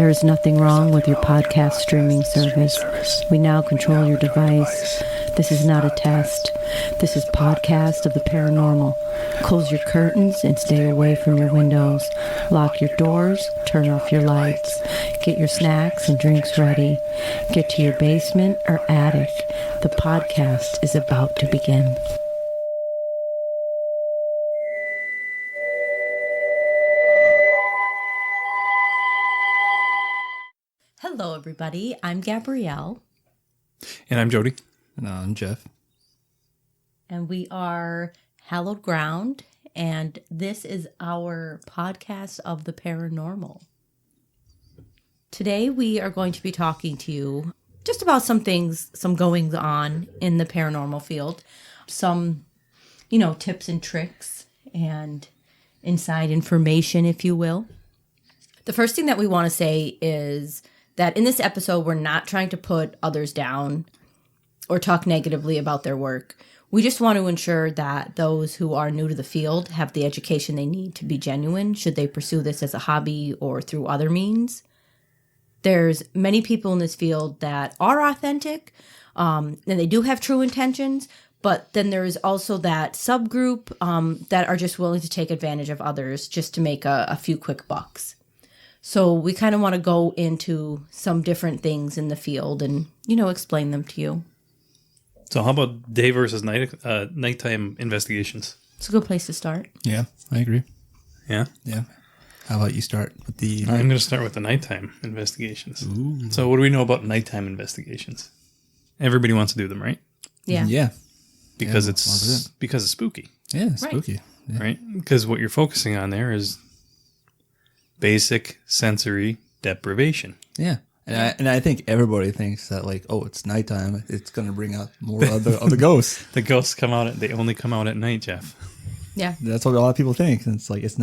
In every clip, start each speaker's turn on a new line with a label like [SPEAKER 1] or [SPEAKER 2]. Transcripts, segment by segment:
[SPEAKER 1] There is nothing wrong with your podcast streaming service. We now control your device. This is not a test. This is Podcast of the Paranormal. Close your curtains and stay away from your windows. Lock your doors, turn off your lights. Get your snacks and drinks ready. Get to your basement or attic. The podcast is about to begin. Hello, everybody. I'm Gabrielle.
[SPEAKER 2] And I'm Jody.
[SPEAKER 3] And I'm Jeff.
[SPEAKER 1] And we are Hallowed Ground, and this is our podcast of the paranormal. Today we are going to be talking to you just about some things, some goings on in the paranormal field, some, tips and tricks and inside information, if you will. The first thing that we want to say is that in this episode, we're not trying to put others down or talk negatively about their work. We just want to ensure that those who are new to the field have the education they need to be genuine should they pursue this as a hobby or through other means. There's many people in this field that are authentic, and they do have true intentions, but then there's also that subgroup that are just willing to take advantage of others just to make a few quick bucks. So we kind of want to go into some different things in the field and, explain them to you.
[SPEAKER 2] So how about day versus nighttime investigations?
[SPEAKER 1] It's a good place to start.
[SPEAKER 3] Yeah, I agree.
[SPEAKER 2] Yeah?
[SPEAKER 3] Yeah. How about you start with the...
[SPEAKER 2] I'm going to start with the nighttime investigations.
[SPEAKER 3] Ooh.
[SPEAKER 2] So what do we know about nighttime investigations? Everybody wants to do them, right?
[SPEAKER 1] Yeah.
[SPEAKER 3] Yeah.
[SPEAKER 2] Because
[SPEAKER 3] Yeah,
[SPEAKER 2] it's spooky,
[SPEAKER 3] Yeah, spooky. Yeah.
[SPEAKER 2] right? Because what you're focusing on there is basic sensory deprivation.
[SPEAKER 3] Yeah. And I think everybody thinks that, it's nighttime. It's going to bring out more of the ghosts.
[SPEAKER 2] The ghosts they only come out at night, Jeff.
[SPEAKER 1] Yeah.
[SPEAKER 3] That's what a lot of people think. And it's that's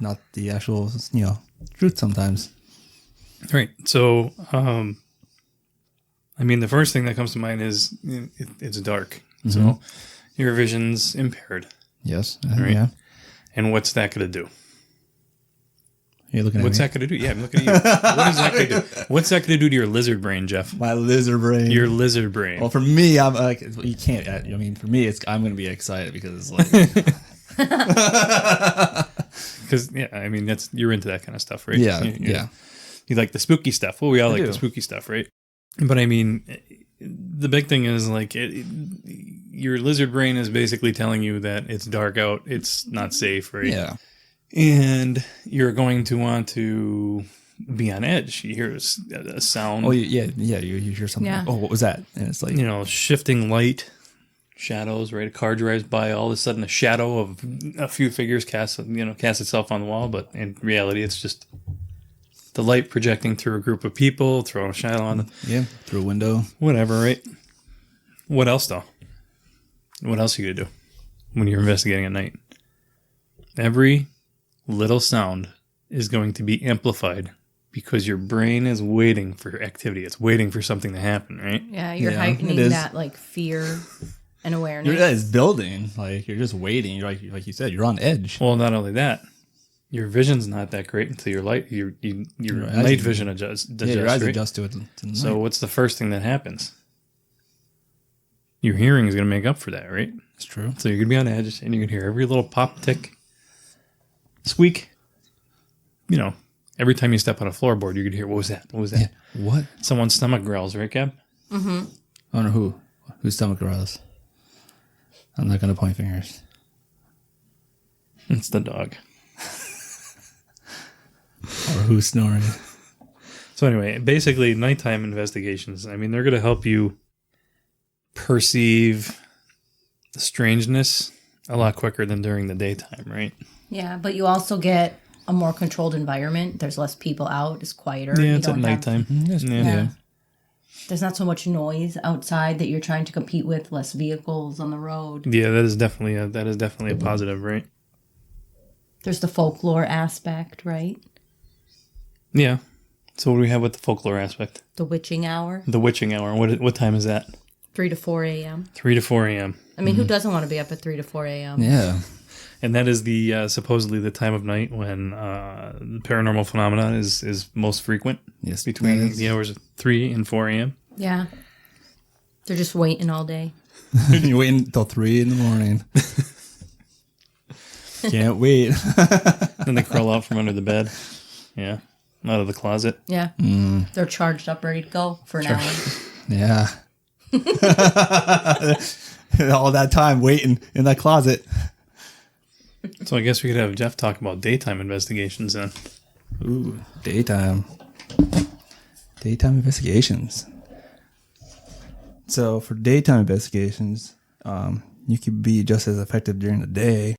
[SPEAKER 3] not the actual, truth sometimes.
[SPEAKER 2] Right. So, the first thing that comes to mind is it's dark. Mm-hmm. So your vision's impaired.
[SPEAKER 3] Yes.
[SPEAKER 2] Right.
[SPEAKER 3] Yeah.
[SPEAKER 2] And what's that going to do?
[SPEAKER 3] You're looking at
[SPEAKER 2] What's
[SPEAKER 3] me?
[SPEAKER 2] that going to do? Yeah, I'm looking at you. What is that going to do? What's that going to do to your lizard brain, Jeff?
[SPEAKER 3] My lizard brain.
[SPEAKER 2] Your lizard brain.
[SPEAKER 3] Well, for me, I'm like, you can't. For me, I'm going to be excited because it's like...
[SPEAKER 2] Because, you're into that kind of stuff, right?
[SPEAKER 3] Yeah,
[SPEAKER 2] yeah. You like the spooky stuff. Well, we all like the spooky stuff, right? But the big thing is your lizard brain is basically telling you that it's dark out, it's not safe, right?
[SPEAKER 3] Yeah.
[SPEAKER 2] And you're going to want to be on edge. You hear a sound.
[SPEAKER 3] Oh, yeah. You hear something.
[SPEAKER 1] Yeah.
[SPEAKER 3] Like, oh, what was that? And it's like...
[SPEAKER 2] shifting light, shadows, right? A car drives by, all of a sudden a shadow of a few figures casts itself on the wall, but in reality it's just the light projecting through a group of people, throwing a shadow on them.
[SPEAKER 3] Yeah, through a window.
[SPEAKER 2] Whatever, right? What else, though? What else are you going to do when you're investigating at night? Every little sound is going to be amplified because your brain is waiting for activity. It's waiting for something to happen, right?
[SPEAKER 1] Yeah, you're heightening that fear and awareness.
[SPEAKER 3] It's building. You're just waiting. You're like you said, you're on edge.
[SPEAKER 2] Well, not only that, your vision's not that great until your night vision adjusts.
[SPEAKER 3] Your eyes
[SPEAKER 2] right?
[SPEAKER 3] adjust to it.
[SPEAKER 2] So what's the first thing that happens? Your hearing is going to make up for that, right?
[SPEAKER 3] It's true.
[SPEAKER 2] So you're going to be on edge, and you can hear every little pop, tick, squeak. Every time you step on a floorboard, you could hear, what was that? What was that?
[SPEAKER 3] Yeah. What?
[SPEAKER 2] Someone's stomach growls, right, Gab?
[SPEAKER 1] Mm-hmm.
[SPEAKER 3] I don't know whose stomach growls. I'm not going to point fingers.
[SPEAKER 2] It's the dog.
[SPEAKER 3] Or who's snoring.
[SPEAKER 2] So anyway, basically, nighttime investigations, they're going to help you perceive the strangeness a lot quicker than during the daytime, right?
[SPEAKER 1] Yeah, but you also get a more controlled environment. There's less people out. It's quieter.
[SPEAKER 2] Yeah, it's at nighttime.
[SPEAKER 1] Yeah. There's not so much noise outside that you're trying to compete with. Less vehicles on the road.
[SPEAKER 2] Yeah, that is definitely a positive, right?
[SPEAKER 1] There's the folklore aspect, right?
[SPEAKER 2] Yeah. So what do we have with the folklore aspect?
[SPEAKER 1] The witching hour.
[SPEAKER 2] The witching hour. What time is that?
[SPEAKER 1] 3 to 4 a.m.
[SPEAKER 2] 3 to 4 a.m.
[SPEAKER 1] I mean, who doesn't want to be up at 3 to 4 a.m.?
[SPEAKER 3] Yeah.
[SPEAKER 2] And that is the supposedly the time of night when paranormal phenomena is most frequent.
[SPEAKER 3] Yes,
[SPEAKER 2] between
[SPEAKER 3] that is.
[SPEAKER 2] the hours of 3 and 4 a.m.
[SPEAKER 1] Yeah. They're just waiting all day.
[SPEAKER 3] You're waiting until 3 in the morning. Can't wait.
[SPEAKER 2] Then they crawl out from under the bed. Yeah. Out of the closet.
[SPEAKER 1] Yeah. They're charged up, ready to go for an hour.
[SPEAKER 3] Yeah. All that time waiting in that closet.
[SPEAKER 2] So I guess we could have Jeff talk about daytime investigations then.
[SPEAKER 3] Ooh, daytime. Daytime investigations. So for daytime investigations, you could be just as effective during the day.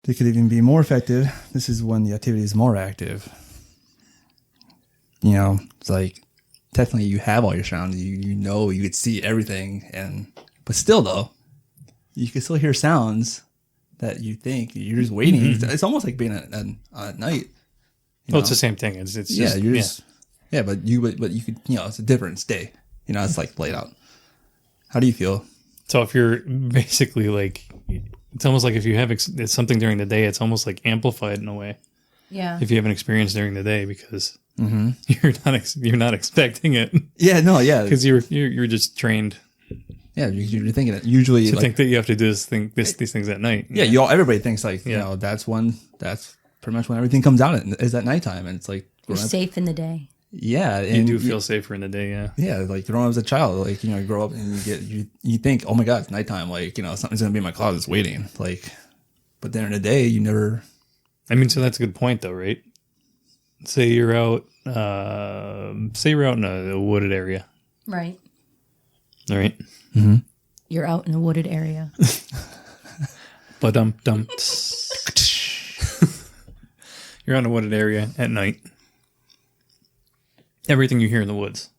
[SPEAKER 3] They could even be more effective. This is when the activity is more active. You know, it's like technically you have all your sounds. You know you could see everything, but still though, you can still hear sounds that you think you're just waiting.
[SPEAKER 2] Mm-hmm.
[SPEAKER 3] It's almost like being at night. You
[SPEAKER 2] Well, it's the same thing. It's
[SPEAKER 3] yeah,
[SPEAKER 2] just,
[SPEAKER 3] you're just but you could, it's a different day. It's like laid out. How do you feel?
[SPEAKER 2] So if you're basically like, it's almost like if you have it's something during the day, it's almost like amplified in a way.
[SPEAKER 1] Yeah.
[SPEAKER 2] If you have an experience during the day, because you're not expecting it.
[SPEAKER 3] Yeah, no, yeah,
[SPEAKER 2] Because you're just trained
[SPEAKER 3] yeah. You're thinking it usually.
[SPEAKER 2] to
[SPEAKER 3] Like,
[SPEAKER 2] think that you have to do these things at night.
[SPEAKER 3] yeah, everybody thinks like that's pretty much when everything comes out is at nighttime, and it's like
[SPEAKER 1] You're safe in the day.
[SPEAKER 3] yeah,
[SPEAKER 2] You
[SPEAKER 3] and
[SPEAKER 2] do feel safer in the day. Yeah.
[SPEAKER 3] yeah, like growing up as a child, like you grow up and you think, oh my god, it's nighttime, like something's gonna be in my closet waiting, like, but then in the day you never.
[SPEAKER 2] I mean, so that's a good point, though, right? Say you're out in a wooded area,
[SPEAKER 1] Right.
[SPEAKER 2] all right?
[SPEAKER 1] You're out in a wooded area.
[SPEAKER 2] But you're on a wooded area at night. Everything you hear in the woods.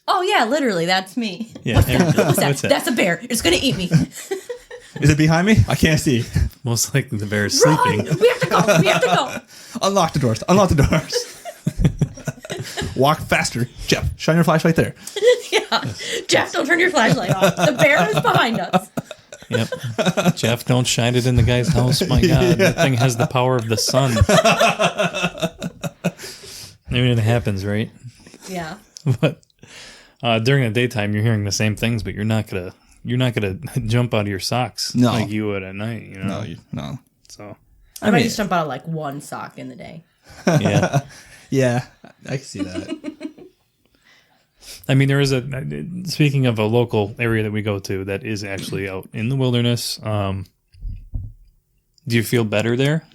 [SPEAKER 1] Oh, yeah, literally, that's me.
[SPEAKER 2] Yeah.
[SPEAKER 1] What's that?
[SPEAKER 2] What's that?
[SPEAKER 1] That's a bear. It's going to eat me.
[SPEAKER 3] Is it behind me? I can't see.
[SPEAKER 2] Most likely the bear is
[SPEAKER 1] Run!
[SPEAKER 2] sleeping.
[SPEAKER 1] We have to go. We have to go.
[SPEAKER 3] Unlock the doors. Unlock the doors. Walk faster, Jeff. Shine your flashlight there.
[SPEAKER 1] Yeah. Jeff, don't turn your flashlight off. The bear is behind us.
[SPEAKER 2] Yep. Jeff, don't shine it in the guy's house. My God, that thing has the power of the sun. I mean, it happens, right?
[SPEAKER 1] Yeah.
[SPEAKER 2] But during the daytime, you're hearing the same things, but you're not gonna jump out of your socks
[SPEAKER 3] No.
[SPEAKER 2] like you would at night.
[SPEAKER 3] No.
[SPEAKER 2] So
[SPEAKER 1] I might just jump out of like one sock in the day.
[SPEAKER 2] yeah.
[SPEAKER 3] Yeah, I can see that.
[SPEAKER 2] I mean, there is speaking of a local area that we go to that is actually out in the wilderness. Do you feel better there,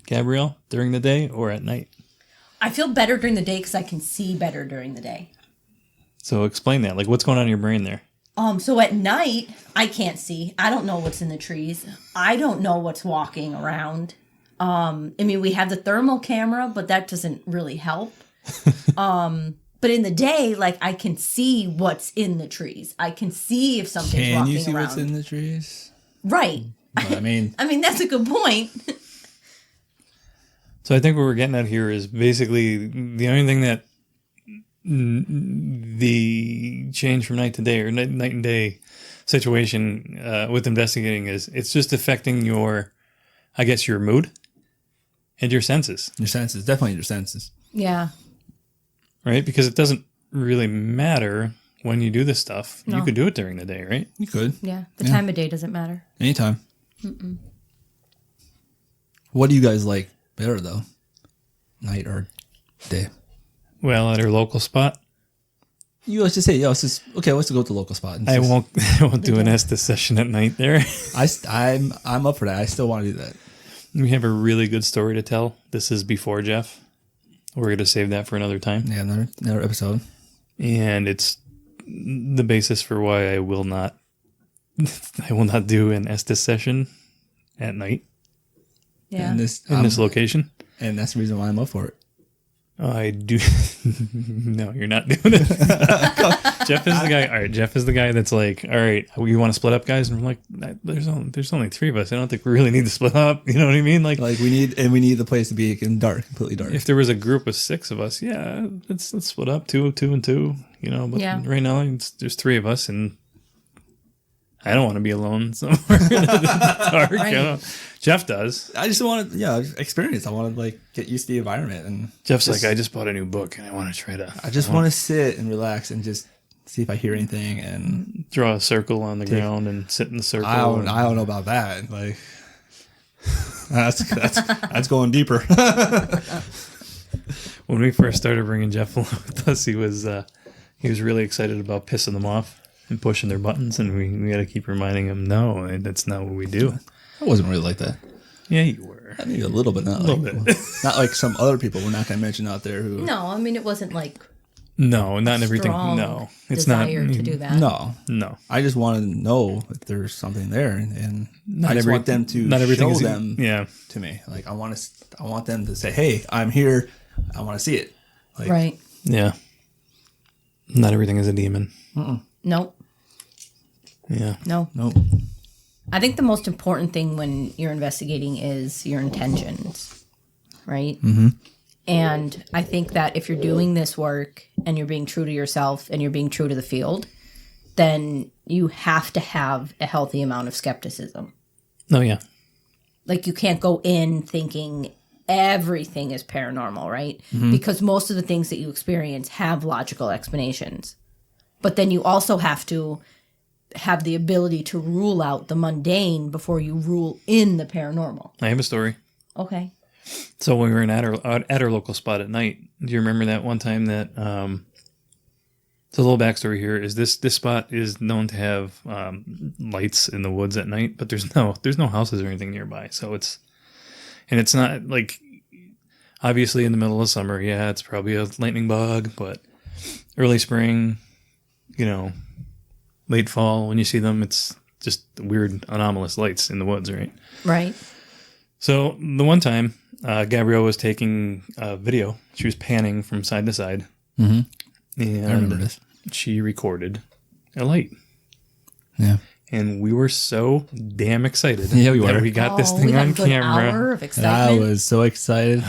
[SPEAKER 2] Gabrielle, during the day or at night?
[SPEAKER 1] I feel better during the day because I can see better during the day.
[SPEAKER 2] So explain that. Like, what's going on in your brain there?
[SPEAKER 1] So at night, I can't see. I don't know what's in the trees. I don't know what's walking around. I mean, we have the thermal camera, but that doesn't really help. But in the day, like, I can see what's in the trees. I can see if something's
[SPEAKER 3] Can
[SPEAKER 1] walking
[SPEAKER 3] you see
[SPEAKER 1] around.
[SPEAKER 3] what's in the trees?
[SPEAKER 1] Right.
[SPEAKER 3] But, I mean,
[SPEAKER 1] That's a good point.
[SPEAKER 2] So I think what we're getting at here is basically the only thing that the change from night to day or night and day situation with investigating is it's just affecting your mood and your senses.
[SPEAKER 3] your senses, definitely your senses.
[SPEAKER 1] Yeah.
[SPEAKER 2] Right? Because it doesn't really matter when you do this stuff.
[SPEAKER 1] No.
[SPEAKER 2] You could do it during the day, right?
[SPEAKER 3] You could.
[SPEAKER 1] Yeah. The time of day doesn't matter.
[SPEAKER 3] Anytime. What do you guys like better, though? Night or day?
[SPEAKER 2] Well, at our local spot,
[SPEAKER 3] Let's just say, let's go to the local spot.
[SPEAKER 2] I won't do an Estes session at night there.
[SPEAKER 3] I'm up for that. I still want to do that.
[SPEAKER 2] We have a really good story to tell. This is before Jeff. We're going to save that for another time.
[SPEAKER 3] Yeah, another episode.
[SPEAKER 2] And it's the basis for why I will not do an Estes session at night
[SPEAKER 1] Yeah.
[SPEAKER 3] In
[SPEAKER 2] in this location.
[SPEAKER 3] And that's the reason why I'm up for it.
[SPEAKER 2] I do. No, you're not doing it. Jeff is the guy. All right, Jeff is the guy that's like, all right, you want to split up, guys? And we're like, there's only three of us. I don't think we really need to split up. You know what I mean? Like
[SPEAKER 3] we need the place to be dark, completely dark.
[SPEAKER 2] if there was a group of six of us, yeah, let's split up, two and two. You know, but right now there's three of us, and I don't want to be alone somewhere in the dark.
[SPEAKER 1] Right.
[SPEAKER 2] You know? Jeff does.
[SPEAKER 3] I just want to, experience. I want to like get used to the environment, and
[SPEAKER 2] Jeff's like, I just bought a new book, and I want to try to.
[SPEAKER 3] I just want to sit and relax and just see if I hear anything, and
[SPEAKER 2] draw a circle on the ground and sit in the circle.
[SPEAKER 3] I don't know about that. Like that's going deeper.
[SPEAKER 2] When we first started bringing Jeff along with us, he was really excited about pissing them off and pushing their buttons, and we got to keep reminding him, no, that's not what we do.
[SPEAKER 3] I wasn't really like that.
[SPEAKER 2] Yeah, you were.
[SPEAKER 3] I mean, a little bit, not like some other people we're not going to mention out there who.
[SPEAKER 1] No, I mean it wasn't like
[SPEAKER 2] no, not everything.
[SPEAKER 1] strong
[SPEAKER 2] No, it's not.
[SPEAKER 1] desire to do that.
[SPEAKER 3] No. I just want to know if there's something there, and I just want them to
[SPEAKER 2] not everything
[SPEAKER 3] show
[SPEAKER 2] is
[SPEAKER 3] them to me. Like I want them to say, "Hey, I'm here. I want to see it." Like,
[SPEAKER 1] Right.
[SPEAKER 2] Yeah. Not everything is a demon.
[SPEAKER 1] Nope.
[SPEAKER 2] Yeah.
[SPEAKER 1] No.
[SPEAKER 3] Nope.
[SPEAKER 1] I think the most important thing when you're investigating is your intentions, right? Mm-hmm. And I think that if you're doing this work and you're being true to yourself and you're being true to the field, then you have to have a healthy amount of skepticism.
[SPEAKER 2] Oh, yeah.
[SPEAKER 1] Like you can't go in thinking everything is paranormal, right? Mm-hmm. Because most of the things that you experience have logical explanations. But then you also have to have the ability to rule out the mundane before you rule in the paranormal.
[SPEAKER 2] I have a story.
[SPEAKER 1] Okay.
[SPEAKER 2] So when we were at our local spot at night, do you remember that one time that so a little backstory here is this spot is known to have lights in the woods at night, but there's no houses or anything nearby. So it's not like obviously in the middle of summer, yeah, it's probably a lightning bug, but early spring, late fall, when you see them, it's just weird anomalous lights in the woods, right?
[SPEAKER 1] Right.
[SPEAKER 2] So the one time, Gabrielle was taking a video. She was panning from side to side. Mm-hmm. And
[SPEAKER 3] I remember this.
[SPEAKER 2] She recorded a light.
[SPEAKER 3] Yeah.
[SPEAKER 2] And we were so damn excited.
[SPEAKER 3] Yeah, we were.
[SPEAKER 2] That we got this thing
[SPEAKER 1] we got
[SPEAKER 2] on
[SPEAKER 1] a good
[SPEAKER 2] camera.
[SPEAKER 1] hour of
[SPEAKER 3] I
[SPEAKER 1] excitement.
[SPEAKER 3] was so excited.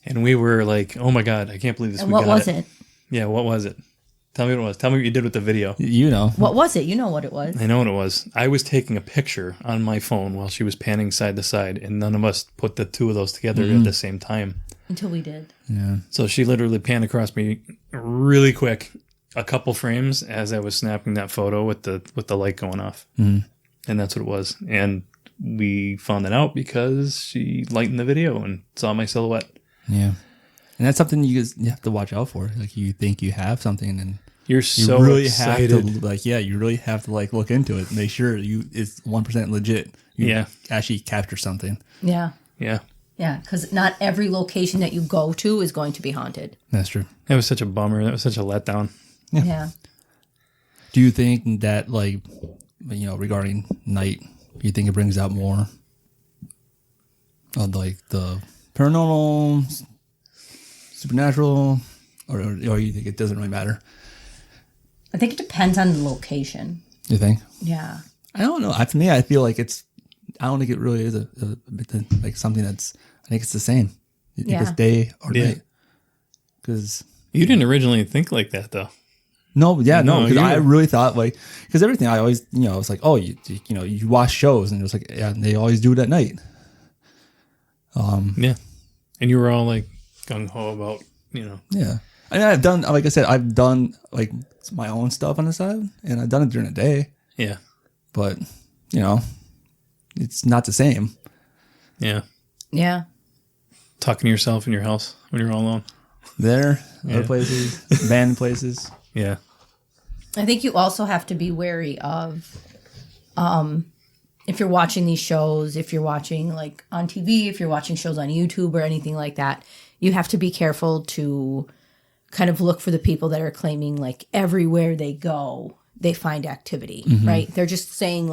[SPEAKER 2] And we were like, oh my God, I can't believe this.
[SPEAKER 1] And what was it?
[SPEAKER 2] Yeah, what was it? Tell me what it was. Tell me what you did with the video.
[SPEAKER 3] You know.
[SPEAKER 1] What was it? You know what it was.
[SPEAKER 2] I know what it was. I was taking a picture on my phone while she was panning side to side, and none of us put the two of those together at the same time.
[SPEAKER 1] Until we did.
[SPEAKER 3] Yeah.
[SPEAKER 2] So she literally panned across me really quick, a couple frames as I was snapping that photo with the light going off. And that's what it was. And we found that out because she lightened the video and saw my silhouette.
[SPEAKER 3] Yeah. And that's something you have to watch out for. Like you think you have something and
[SPEAKER 2] You're so
[SPEAKER 3] really
[SPEAKER 2] excited.
[SPEAKER 3] have to you really have to look into it, make sure it's 1% legit. You actually capture something.
[SPEAKER 1] Yeah.
[SPEAKER 2] Yeah.
[SPEAKER 1] Yeah, because not every location that you go to is going to be haunted.
[SPEAKER 3] That's true.
[SPEAKER 2] That was such a bummer. That was such a letdown.
[SPEAKER 1] Yeah.
[SPEAKER 3] Do you think that regarding night, you think it brings out more of the paranormal, supernatural, or you think it doesn't really matter?
[SPEAKER 1] I think it depends on the location.
[SPEAKER 3] You think?
[SPEAKER 1] Yeah.
[SPEAKER 3] I don't know. To me, I feel like I don't think it really is like something that's. I think it's the same. You think it's day or night? Because
[SPEAKER 2] you didn't originally think like that, though.
[SPEAKER 3] no, because I
[SPEAKER 2] were-
[SPEAKER 3] really thought because everything I always it's like you watch shows and it was like they always do it at night.
[SPEAKER 2] Yeah. And you were all like gung ho about
[SPEAKER 3] Yeah. I mean, I've done, like I said, I've done my own stuff on the side, and I've done it during the day,
[SPEAKER 2] Yeah.
[SPEAKER 3] but it's not the same.
[SPEAKER 2] Yeah.
[SPEAKER 1] Yeah.
[SPEAKER 2] Talking to yourself in your house when you're all alone.
[SPEAKER 3] There, other places, abandoned places.
[SPEAKER 2] Yeah.
[SPEAKER 1] I think you also have to be wary of if you're watching these shows, if you're watching on TV, if you're watching shows on YouTube or anything like that, you have to be careful to kind of look for the people that are claiming everywhere they go, they find activity, right? They're just saying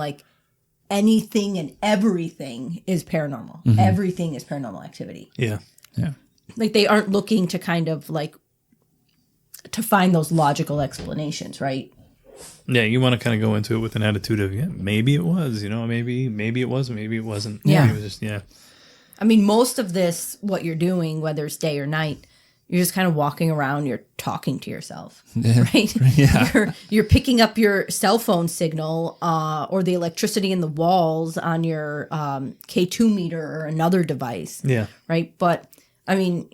[SPEAKER 1] anything and everything is paranormal. Everything is paranormal activity.
[SPEAKER 2] Yeah.
[SPEAKER 3] Yeah.
[SPEAKER 1] They aren't looking to kind of to find those logical explanations, right?
[SPEAKER 2] Yeah, you want to kind of go into it with an attitude of, yeah, maybe it was, maybe it was, maybe it wasn't.
[SPEAKER 1] Yeah.
[SPEAKER 2] Maybe it was just, yeah.
[SPEAKER 1] I mean, most of this, what you're doing, whether it's day or night, you're just kind of walking around, you're talking to yourself, right?
[SPEAKER 3] Yeah.
[SPEAKER 1] You're picking up your cell phone signal or the electricity in the walls on your K2 meter or another device,
[SPEAKER 2] Yeah.
[SPEAKER 1] right? But, I mean,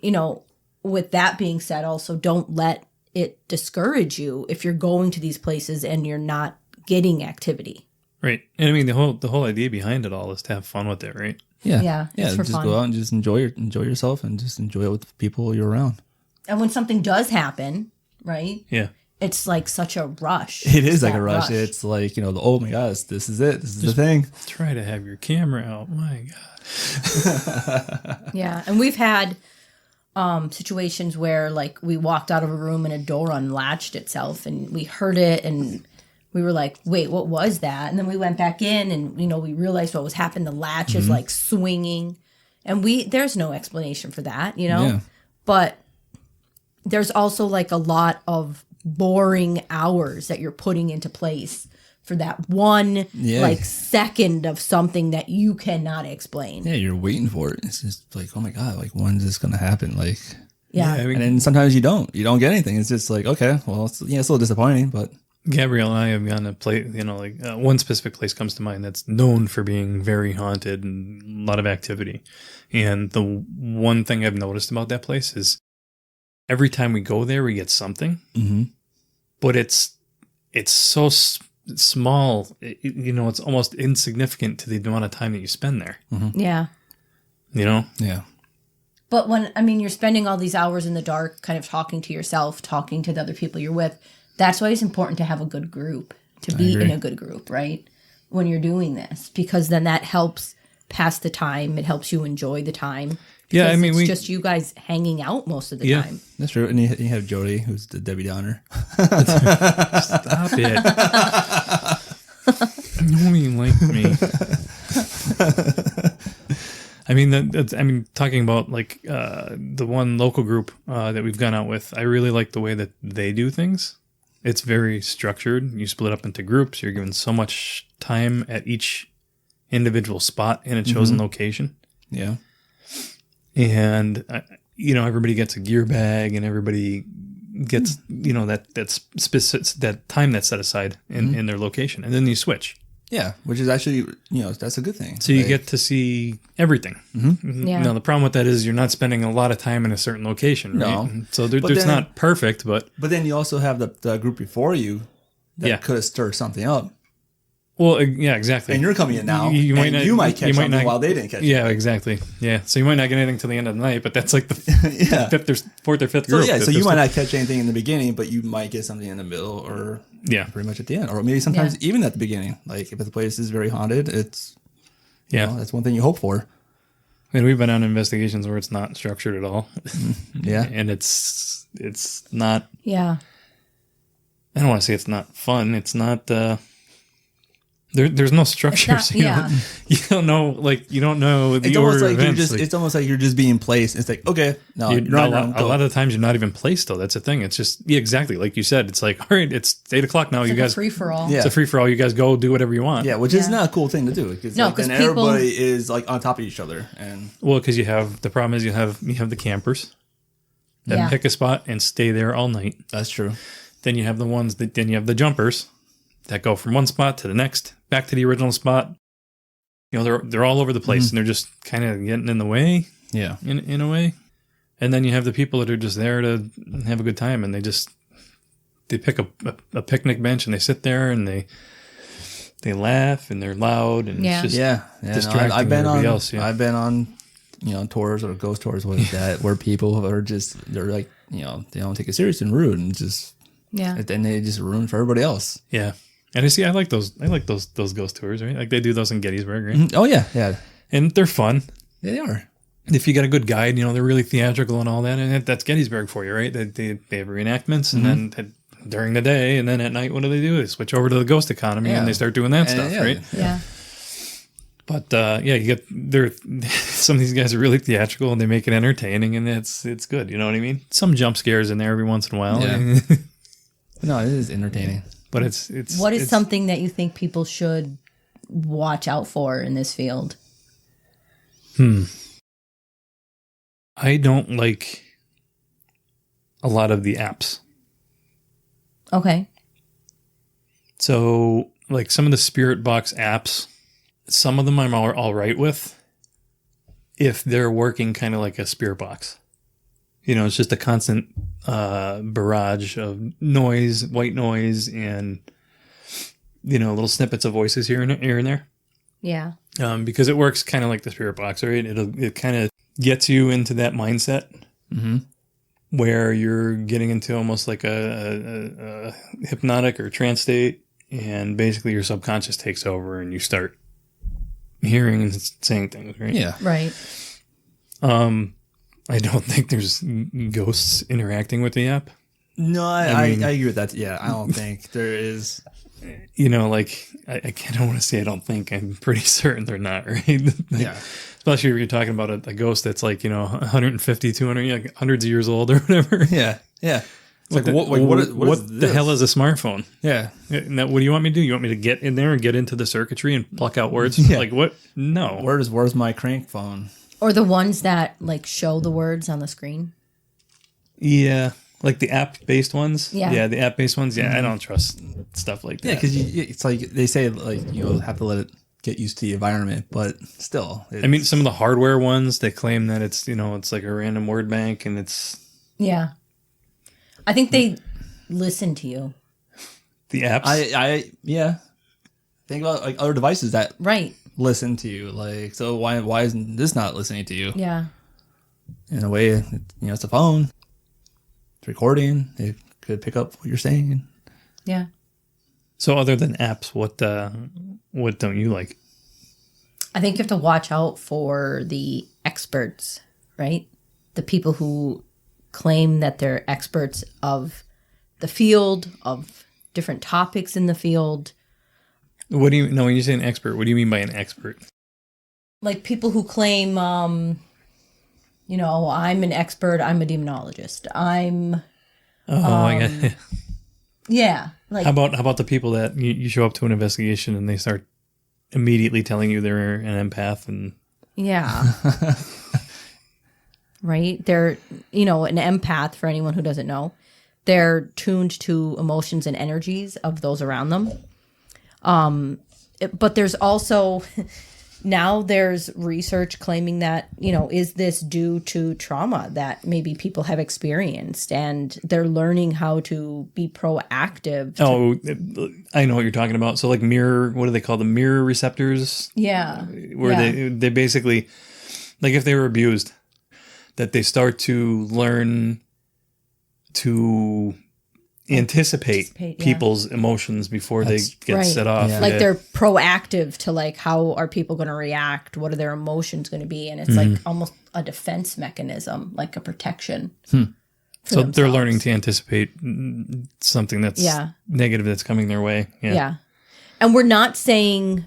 [SPEAKER 1] with that being said, also don't let it discourage you if you're going to these places and you're not getting activity.
[SPEAKER 2] Right. And I mean, the whole idea behind it all is to have fun with it, right?
[SPEAKER 3] Yeah.
[SPEAKER 1] Yeah, it's for
[SPEAKER 3] just
[SPEAKER 1] fun.
[SPEAKER 3] go out and just enjoy yourself and just enjoy it with the people you're around.
[SPEAKER 1] And when something does happen, right?
[SPEAKER 2] Yeah.
[SPEAKER 1] It's like such a rush.
[SPEAKER 3] It is
[SPEAKER 1] It's
[SPEAKER 3] like
[SPEAKER 1] that
[SPEAKER 3] a rush. It's like, oh my gosh, this is it. This is the thing.
[SPEAKER 2] Try to have your camera out. My God.
[SPEAKER 1] Yeah. And we've had situations where like we walked out of a room and a door unlatched itself and we heard it and we were like, wait, what was that? And then we went back in and, we realized what was happening. The latch is like swinging and there's no explanation for that,
[SPEAKER 3] Yeah.
[SPEAKER 1] But there's also like a lot of boring hours that you're putting into place for that one like second of something that you cannot explain.
[SPEAKER 3] Yeah, you're waiting for it. It's just like, oh my God, like when's this going to happen? Like,
[SPEAKER 1] Yeah.
[SPEAKER 2] I mean,
[SPEAKER 3] and then sometimes you don't get anything. It's just like, okay, well, it's a little disappointing, but
[SPEAKER 2] Gabrielle and I have gone to play, one specific place comes to mind that's known for being very haunted and a lot of activity. And the one thing I've noticed about that place is every time we go there, we get something, but it's so small, it's almost insignificant to the amount of time that you spend there.
[SPEAKER 1] Yeah.
[SPEAKER 3] yeah.
[SPEAKER 1] But when, you're spending all these hours in the dark, kind of talking to yourself, talking to the other people you're with, that's why it's important to have a good group, to be in a good group, right? When you're doing this, because then that helps pass the time. It helps you enjoy the time.
[SPEAKER 2] Yeah, I mean,
[SPEAKER 1] it's just you guys hanging out most of the time.
[SPEAKER 3] That's true. And you have Jody, who's the Debbie Downer.
[SPEAKER 2] Stop it. Nobody like me. I mean, talking about like the one local group that we've gone out with, I really like the way that they do things. It's very structured. You split up into groups. You're given so much time at each individual spot in a chosen location.
[SPEAKER 3] Yeah.
[SPEAKER 2] And, everybody gets a gear bag and everybody gets, that time that's set aside in their location. And then you switch.
[SPEAKER 3] Yeah, which is actually, that's a good thing.
[SPEAKER 2] So you get to see everything.
[SPEAKER 1] Yeah.
[SPEAKER 2] Now, the problem with that is you're not spending a lot of time in a certain location, right?
[SPEAKER 3] No.
[SPEAKER 2] So there's not perfect, but...
[SPEAKER 3] But then you also have the group before you that could have stirred something up.
[SPEAKER 2] Well, yeah, exactly.
[SPEAKER 3] And you're coming in now,
[SPEAKER 2] you might
[SPEAKER 3] catch something while they didn't catch it.
[SPEAKER 2] Yeah, exactly. Yeah, so you might not get anything till the end of the night, but that's like the fourth or fifth group.
[SPEAKER 3] So you might not catch anything in the beginning, but you might get something in the middle or pretty much at the end. Or maybe sometimes even at the beginning. Like if the place is very haunted, it's that's one thing you hope for.
[SPEAKER 2] And we've been on investigations where it's not structured at all.
[SPEAKER 3] Yeah.
[SPEAKER 2] And it's not...
[SPEAKER 1] Yeah.
[SPEAKER 2] I don't want to say it's not fun. It's not... There's no structure.
[SPEAKER 1] Not,
[SPEAKER 2] so you don't know the order of events.
[SPEAKER 3] It's almost like you're just being placed. It's like, okay, no,
[SPEAKER 2] a lot of the times you're not even placed though. That's the thing. It's just exactly like you said. It's like, all right, it's 8:00 now.
[SPEAKER 1] It's
[SPEAKER 2] you
[SPEAKER 1] like
[SPEAKER 2] guys
[SPEAKER 1] a free for all.
[SPEAKER 3] Yeah.
[SPEAKER 2] It's a free for all. You guys go do whatever you want.
[SPEAKER 3] Yeah, which is not a cool thing to do. Because
[SPEAKER 1] No,
[SPEAKER 3] then
[SPEAKER 1] people-
[SPEAKER 3] everybody is like on top of each other, and
[SPEAKER 2] Because the problem is you have the campers that pick a spot and stay there all night.
[SPEAKER 3] that's true.
[SPEAKER 2] Then you have then you have the jumpers that go from one spot to the next, back to the original spot. They're all over the place and they're just kind of getting in the way.
[SPEAKER 3] Yeah,
[SPEAKER 2] in a way. And then you have the people that are just there to have a good time, and they pick a picnic bench and they sit there and they laugh and they're loud and it's just distracting
[SPEAKER 3] I've been
[SPEAKER 2] everybody
[SPEAKER 3] on
[SPEAKER 2] else. Yeah.
[SPEAKER 3] I've been on tours or ghost tours like that where people are they're like they don't take it serious and rude and just then they just ruin for everybody else.
[SPEAKER 2] Yeah. And I like those ghost tours, right? Like they do those in Gettysburg, right?
[SPEAKER 3] Oh yeah.
[SPEAKER 2] And they're fun.
[SPEAKER 3] Yeah, they are.
[SPEAKER 2] If you got a good guide, they're really theatrical and all that, and that's Gettysburg for you, right? They have reenactments, and then during the day, and then at night, what do? They switch over to the ghost economy, and they start doing that stuff, right?
[SPEAKER 1] Yeah.
[SPEAKER 2] But yeah, you get there. Some of these guys are really theatrical and they make it entertaining, and it's good. You know what I mean? Some jump scares in there every once in a while.
[SPEAKER 3] Yeah. No, it is entertaining.
[SPEAKER 2] But it's
[SPEAKER 1] What is something that you think people should watch out for in this field?
[SPEAKER 2] I don't like a lot of the apps.
[SPEAKER 1] Okay.
[SPEAKER 2] So, like some of the Spirit Box apps, some of them I'm all right with if they're working kind of like a Spirit Box. You know, it's just a constant barrage of noise, white noise, and, you know, little snippets of voices here and there.
[SPEAKER 1] Yeah.
[SPEAKER 2] Because it works kind of like the Spirit Box, right? It kind of gets you into that mindset where you're getting into almost like a hypnotic or trance state, and basically your subconscious takes over and you start hearing and saying things, right?
[SPEAKER 3] Yeah.
[SPEAKER 1] Right.
[SPEAKER 2] I don't think there's ghosts interacting with the app.
[SPEAKER 3] No, I agree with that. Yeah, I don't think there is.
[SPEAKER 2] You know, like, I don't want to say I don't think. I'm pretty certain they're not, right? Like,
[SPEAKER 3] Yeah.
[SPEAKER 2] especially if you're talking about a ghost that's like, you know, 150, 200, like hundreds of years old or whatever.
[SPEAKER 3] Yeah. Yeah. It's
[SPEAKER 2] What
[SPEAKER 3] is
[SPEAKER 2] the
[SPEAKER 3] this?
[SPEAKER 2] hell is a smartphone?
[SPEAKER 3] Yeah.
[SPEAKER 2] Now, what do you want me to do? You want me to get in there and get into the circuitry and pluck out words?
[SPEAKER 3] Yeah.
[SPEAKER 2] Like, what? No.
[SPEAKER 3] Where's my crank phone?
[SPEAKER 1] Or the ones that like show the words on the screen.
[SPEAKER 2] Yeah. Like the app-based ones?
[SPEAKER 1] Yeah.
[SPEAKER 2] Yeah, the app-based ones. Yeah, I don't trust stuff like that.
[SPEAKER 3] Yeah, because it's like they say, like, you have to let it get used to the environment, but still.
[SPEAKER 2] I mean, some of the hardware ones, they claim that it's, you know, it's like a random word bank and it's...
[SPEAKER 1] Yeah. I think they listen to you.
[SPEAKER 2] The apps?
[SPEAKER 3] Yeah. Think about like other devices that
[SPEAKER 1] Right.
[SPEAKER 3] listen to you. Like, so why isn't this not listening to you?
[SPEAKER 1] Yeah.
[SPEAKER 3] In a way, it's a phone. It's recording. It could pick up what you're saying.
[SPEAKER 1] Yeah.
[SPEAKER 2] So other than apps, what don't you like?
[SPEAKER 1] I think you have to watch out for the experts, right? The people who claim that they're experts of the field, of different topics in the field.
[SPEAKER 2] What do you know when you say an expert? What do you mean by an expert?
[SPEAKER 1] Like people who claim, you know, I'm an expert, I'm a demonologist.
[SPEAKER 2] I got it.
[SPEAKER 1] Yeah. Like,
[SPEAKER 2] How about the people that you show up to an investigation and they start immediately telling you they're an empath and
[SPEAKER 1] yeah. Right? They're, you know, an empath, for anyone who doesn't know, they're tuned to emotions and energies of those around them. But there's also, now there's research claiming that, you know, is this due to trauma that maybe people have experienced and they're learning how to be proactive.
[SPEAKER 2] I know what you're talking about. So like what do they call them? Mirror receptors?
[SPEAKER 1] Yeah.
[SPEAKER 2] Where
[SPEAKER 1] Yeah.
[SPEAKER 2] they basically, like if they were abused, that they start to learn to anticipate
[SPEAKER 1] yeah.
[SPEAKER 2] people's emotions before they get
[SPEAKER 1] right.
[SPEAKER 2] set off.
[SPEAKER 3] Yeah.
[SPEAKER 1] Like they're proactive to like, how are people going to react? What are their emotions going to be? And it's like almost a defense mechanism, like a protection.
[SPEAKER 2] So they're
[SPEAKER 1] themselves.
[SPEAKER 2] learning to anticipate something that's negative that's coming their way.
[SPEAKER 1] Yeah. And we're not saying,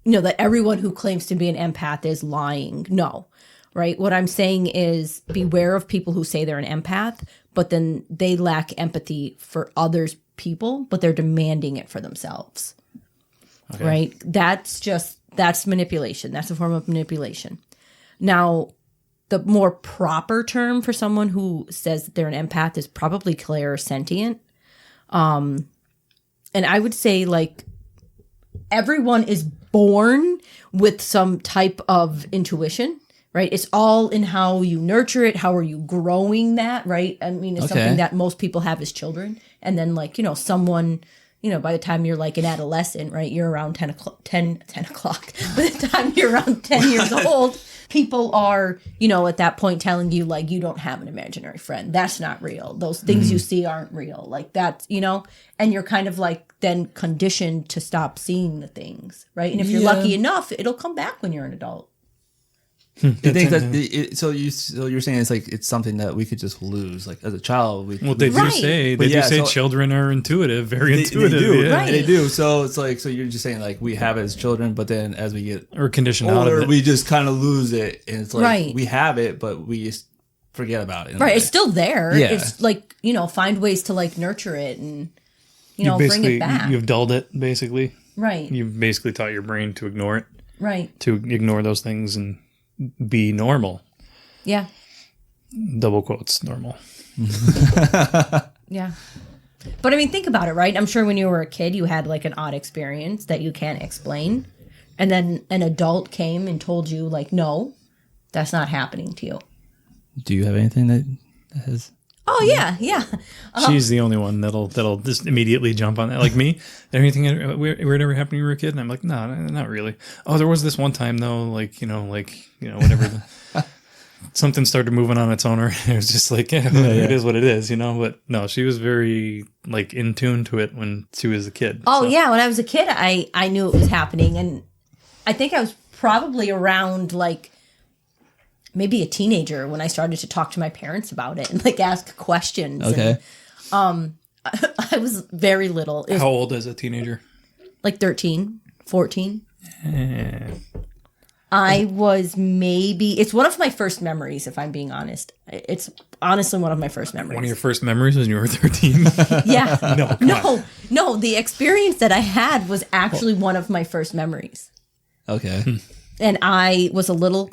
[SPEAKER 1] you know, that everyone who claims to be an empath is lying. No. Right? What I'm saying is beware of people who say they're an empath, but then they lack empathy for others people, but they're demanding it for themselves. Okay. Right? That's manipulation. That's a form of manipulation. Now, the more proper term for someone who says that they're an empath is probably clairsentient. And I would say, like, everyone is born with some type of intuition, right? It's all in how you nurture it. How are you growing that, right? I mean, it's something that most people have as children. And then, like, you know, someone, you know, by the time you're like an adolescent, right, you're around 10 o'clock. By the time you're around 10 years old, people are, you know, at that point telling you, like, you don't have an imaginary friend. That's not real. Those things you see aren't real. Like, that's, you know, and you're kind of like then conditioned to stop seeing the things, right? And if you're lucky enough, it'll come back when you're an adult.
[SPEAKER 3] You think that so you're saying it's like it's something that we could just lose, like as a child.
[SPEAKER 2] Well, they
[SPEAKER 1] Right.
[SPEAKER 2] do say children are intuitive, very intuitive.
[SPEAKER 3] They do,
[SPEAKER 2] yeah.
[SPEAKER 1] Right.
[SPEAKER 3] They do. So it's like, so you're just saying like we have it as children, but then as we get
[SPEAKER 2] Or conditioned out of
[SPEAKER 3] older,
[SPEAKER 2] it.
[SPEAKER 3] we just kind of lose it, and it's like
[SPEAKER 1] Right.
[SPEAKER 3] we have it, but we just forget about it. in a
[SPEAKER 1] Right.
[SPEAKER 3] way.
[SPEAKER 1] It's still there.
[SPEAKER 3] Yeah.
[SPEAKER 1] It's like, find ways to like nurture it and,
[SPEAKER 2] You
[SPEAKER 1] bring
[SPEAKER 2] basically
[SPEAKER 1] it back.
[SPEAKER 2] you've dulled it. Basically,
[SPEAKER 1] Right.
[SPEAKER 2] you've basically taught your brain to ignore it,
[SPEAKER 1] Right.
[SPEAKER 2] to ignore those things and be normal.
[SPEAKER 1] Yeah.
[SPEAKER 2] Double quotes, normal.
[SPEAKER 1] Yeah. But I mean, think about it, right? I'm sure when you were a kid, you had like an odd experience that you can't explain. And then an adult came and told you, like, no, that's not happening to you.
[SPEAKER 3] Do you have anything that has?
[SPEAKER 1] Oh, yeah. Yeah.
[SPEAKER 2] She's the only one that'll just immediately jump on that. Like me, anything weird ever happened when you were a kid? And I'm like, no, not really. Oh, there was this one time though, whatever. Something started moving on its own. Or it was just like, it is what it is, But no, she was very like in tune to it when she was a kid.
[SPEAKER 1] Oh, yeah. When I was a kid, I knew it was happening. And I think I was probably around like maybe a teenager when I started to talk to my parents about it and like ask questions.
[SPEAKER 3] Okay.
[SPEAKER 1] And, I was very little. It was
[SPEAKER 2] How old is a teenager?
[SPEAKER 1] like 13, 14. I was it's one of my first memories, if I'm being honest. It's honestly one of my first memories.
[SPEAKER 2] One of your first memories when you were 13?
[SPEAKER 1] Yeah.
[SPEAKER 2] No,
[SPEAKER 1] No, the experience that I had was actually one of my first memories.
[SPEAKER 3] Okay.
[SPEAKER 1] And I was a little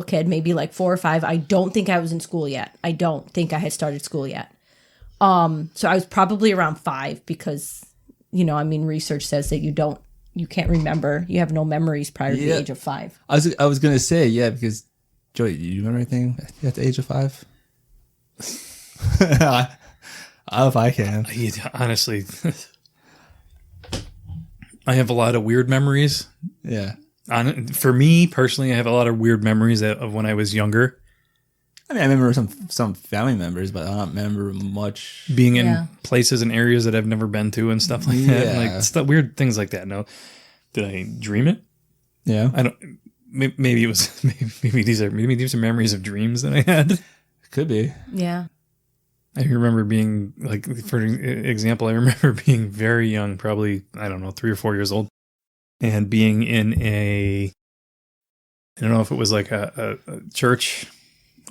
[SPEAKER 1] kid, maybe like 4 or 5. I don't think I was in school yet. I don't think I had started school yet. So I was probably around 5 because, research says that you can't remember. You have no memories prior to the age of 5.
[SPEAKER 3] I was gonna say because Joey, do you remember anything at the age of 5? If I can.
[SPEAKER 2] Honestly, I have a lot of weird memories.
[SPEAKER 3] Yeah.
[SPEAKER 2] For me personally, I have a lot of weird memories of when I was younger.
[SPEAKER 3] I mean, I remember some family members, but I don't remember much.
[SPEAKER 2] Being in places and areas that I've never been to and stuff like that.
[SPEAKER 3] Yeah.
[SPEAKER 2] Like weird things like that. No, did I dream it?
[SPEAKER 3] Yeah.
[SPEAKER 2] I don't. Maybe it was. Maybe these are memories of dreams that I had.
[SPEAKER 3] Could be.
[SPEAKER 1] Yeah.
[SPEAKER 2] I remember being like, for example, I remember being very young, probably, I don't know, 3 or 4 years old, and being in I don't know if it was like a church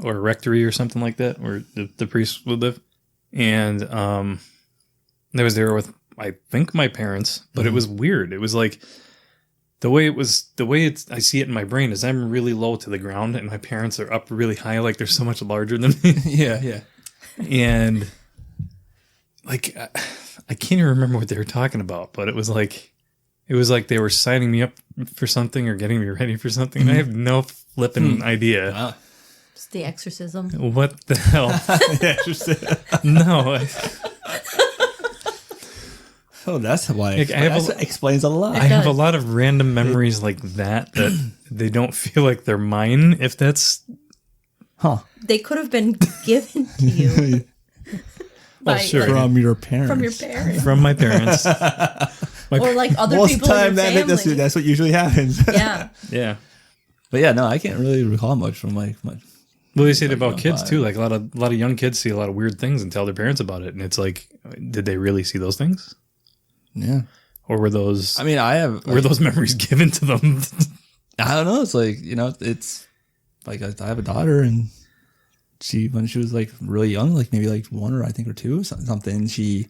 [SPEAKER 2] or a rectory or something like that, where the priest would live. And I was there with, I think, my parents, but it was weird. It was like, I see it in my brain is I'm really low to the ground and my parents are up really high, like they're so much larger than me.
[SPEAKER 3] Yeah.
[SPEAKER 2] And like, I can't even remember what they were talking about, but it was like they were signing me up for something or getting me ready for something. And I have no flipping idea.
[SPEAKER 3] Wow.
[SPEAKER 1] It's the exorcism.
[SPEAKER 2] What the hell? No.
[SPEAKER 3] Oh, that's why.
[SPEAKER 2] Like,
[SPEAKER 3] that explains a lot.
[SPEAKER 2] I have a lot of random memories like that they don't feel like they're mine. If that's
[SPEAKER 1] They could have been given to you.
[SPEAKER 2] well, sure,
[SPEAKER 3] from your parents.
[SPEAKER 1] From your parents.
[SPEAKER 2] from my parents.
[SPEAKER 1] Or like other
[SPEAKER 3] Most
[SPEAKER 1] people
[SPEAKER 3] of the
[SPEAKER 1] in your
[SPEAKER 3] time,
[SPEAKER 1] family.
[SPEAKER 3] that's what usually happens.
[SPEAKER 1] Yeah.
[SPEAKER 2] Yeah.
[SPEAKER 3] But yeah, no, I can't really recall much from my.
[SPEAKER 2] Well, they say it about
[SPEAKER 3] young
[SPEAKER 2] kids
[SPEAKER 3] vibe.
[SPEAKER 2] too. Like a lot of young kids see a lot of weird things and tell their parents about it, and it's like, did they really see those things,
[SPEAKER 3] Yeah.
[SPEAKER 2] or were those?
[SPEAKER 3] I mean, I have.
[SPEAKER 2] were those memories given to them?
[SPEAKER 3] I don't know. It's like, it's like I have a daughter, and when she was like really young, like maybe like 1 or I think or 2 or something, she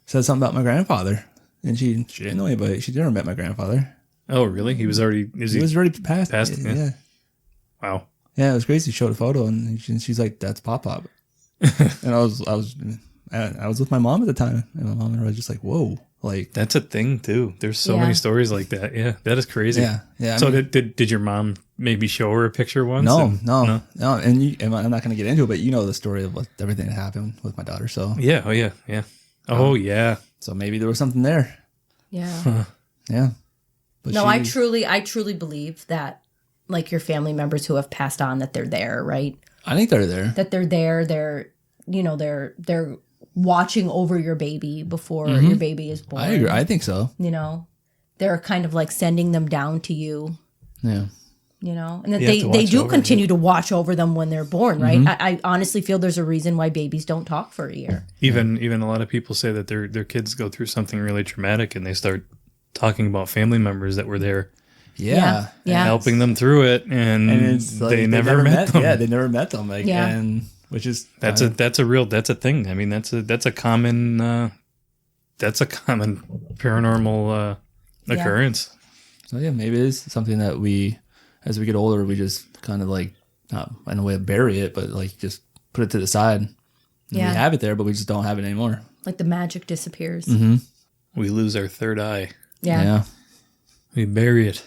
[SPEAKER 3] said something about my grandfather, and she didn't know anybody. She never met my grandfather.
[SPEAKER 2] Oh, really? He was already.
[SPEAKER 3] He was already passed.
[SPEAKER 2] Passed, yeah.
[SPEAKER 3] Yeah.
[SPEAKER 2] Wow.
[SPEAKER 3] Yeah, it was crazy. She showed a photo, and she's like, "That's Pop Pop," and I was with my mom at the time, and my mom and I was just like, "Whoa!" Like
[SPEAKER 2] That's a thing too. There's so
[SPEAKER 1] Yeah.
[SPEAKER 2] many stories like that. Yeah, that is crazy.
[SPEAKER 3] yeah. I
[SPEAKER 2] So
[SPEAKER 3] mean,
[SPEAKER 2] did your mom maybe show her a picture once?
[SPEAKER 3] no,
[SPEAKER 2] and-
[SPEAKER 3] no, and I'm not going to get into it, but you know the story of everything that happened with my daughter. So
[SPEAKER 2] Yeah. Oh yeah. Yeah. Oh yeah.
[SPEAKER 3] so maybe there was something there.
[SPEAKER 1] Yeah.
[SPEAKER 3] Yeah. But
[SPEAKER 1] No, I truly believe that like your family members who have passed on, that they're there, right?
[SPEAKER 3] I think they're there.
[SPEAKER 1] That they're there. They're watching over your baby before your baby is born.
[SPEAKER 3] I agree. I think so.
[SPEAKER 1] They're kind of like sending them down to you.
[SPEAKER 3] Yeah.
[SPEAKER 1] you know, and that
[SPEAKER 2] You have to
[SPEAKER 1] they
[SPEAKER 2] watch
[SPEAKER 1] do
[SPEAKER 2] over
[SPEAKER 1] continue to watch over them when they're born, right? I honestly feel there's a reason why babies don't talk for a year.
[SPEAKER 2] Even a lot of people say that their kids go through something really traumatic and they start talking about family members that were there
[SPEAKER 1] Yeah.
[SPEAKER 2] helping them through it, and
[SPEAKER 3] it's like
[SPEAKER 2] they never met them.
[SPEAKER 3] Yeah, they never met them. Like,
[SPEAKER 1] Yeah.
[SPEAKER 3] and which is
[SPEAKER 2] That's a thing. I mean, that's a common paranormal occurrence.
[SPEAKER 3] So yeah, maybe it is something that we, as we get older, we just kind of like, not in a way of bury it, but like just put it to the side.
[SPEAKER 1] Yeah.
[SPEAKER 3] We have it there, but we just don't have it anymore.
[SPEAKER 1] Like the magic disappears.
[SPEAKER 2] We lose our third eye.
[SPEAKER 1] Yeah.
[SPEAKER 2] We bury it.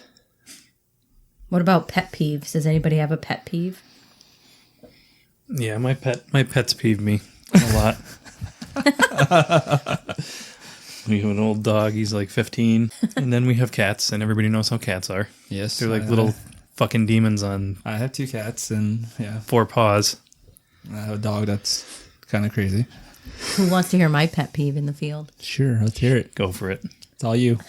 [SPEAKER 1] What about pet peeves? Does anybody have a pet peeve?
[SPEAKER 2] Yeah, my pets peeve me a lot. We have an old dog. He's like 15, and then we have cats, and everybody knows how cats are.
[SPEAKER 3] Yes.
[SPEAKER 2] They're like little fucking demons on
[SPEAKER 3] I have 2 cats and
[SPEAKER 2] 4 paws.
[SPEAKER 3] I have a dog that's kind of crazy.
[SPEAKER 1] Who wants to hear my pet peeve in the field?
[SPEAKER 3] Sure, let's hear it.
[SPEAKER 2] Go for it.
[SPEAKER 3] It's all you.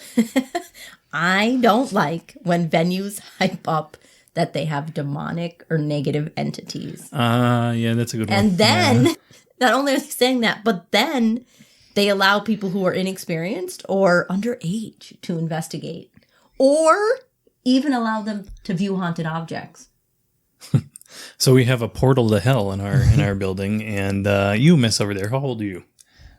[SPEAKER 1] I don't like when venues hype up that they have demonic or negative entities.
[SPEAKER 2] Yeah, that's a good one.
[SPEAKER 1] And then, not only are they saying that, but then they allow people who are inexperienced or underage to investigate, or even allow them to view haunted objects.
[SPEAKER 2] So we have a portal to hell in our building, and you, miss, over there, how old are you?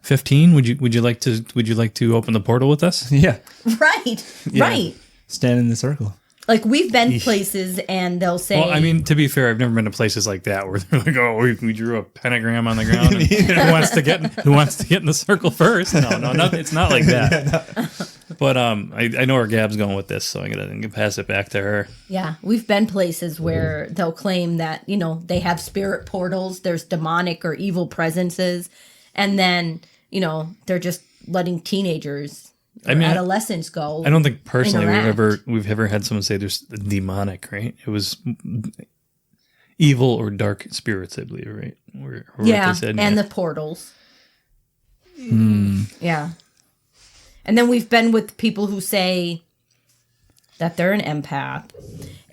[SPEAKER 2] 15? Would you like to open the portal with us?
[SPEAKER 3] Yeah.
[SPEAKER 1] Right, right.
[SPEAKER 3] Stand in the circle.
[SPEAKER 1] Like, we've been places and they'll say...
[SPEAKER 2] Well, I mean, to be fair, I've never been to places like that where they're like, "Oh, we drew a pentagram on the ground. And who wants to get in the circle first?" No, it's not like that. But I know where Gab's going with this, so I'm gonna pass it back to her.
[SPEAKER 1] Yeah, we've been places where they'll claim that, you know, they have spirit portals, there's demonic or evil presences, and then, you know, they're just letting teenagers... adolescents go.
[SPEAKER 2] I don't think personally
[SPEAKER 1] interact.
[SPEAKER 2] we've ever had someone say there's demonic, right? It was evil or dark spirits, I believe, right? Or what they said,
[SPEAKER 1] and the portals. Yeah. And then we've been with people who say that they're an empath.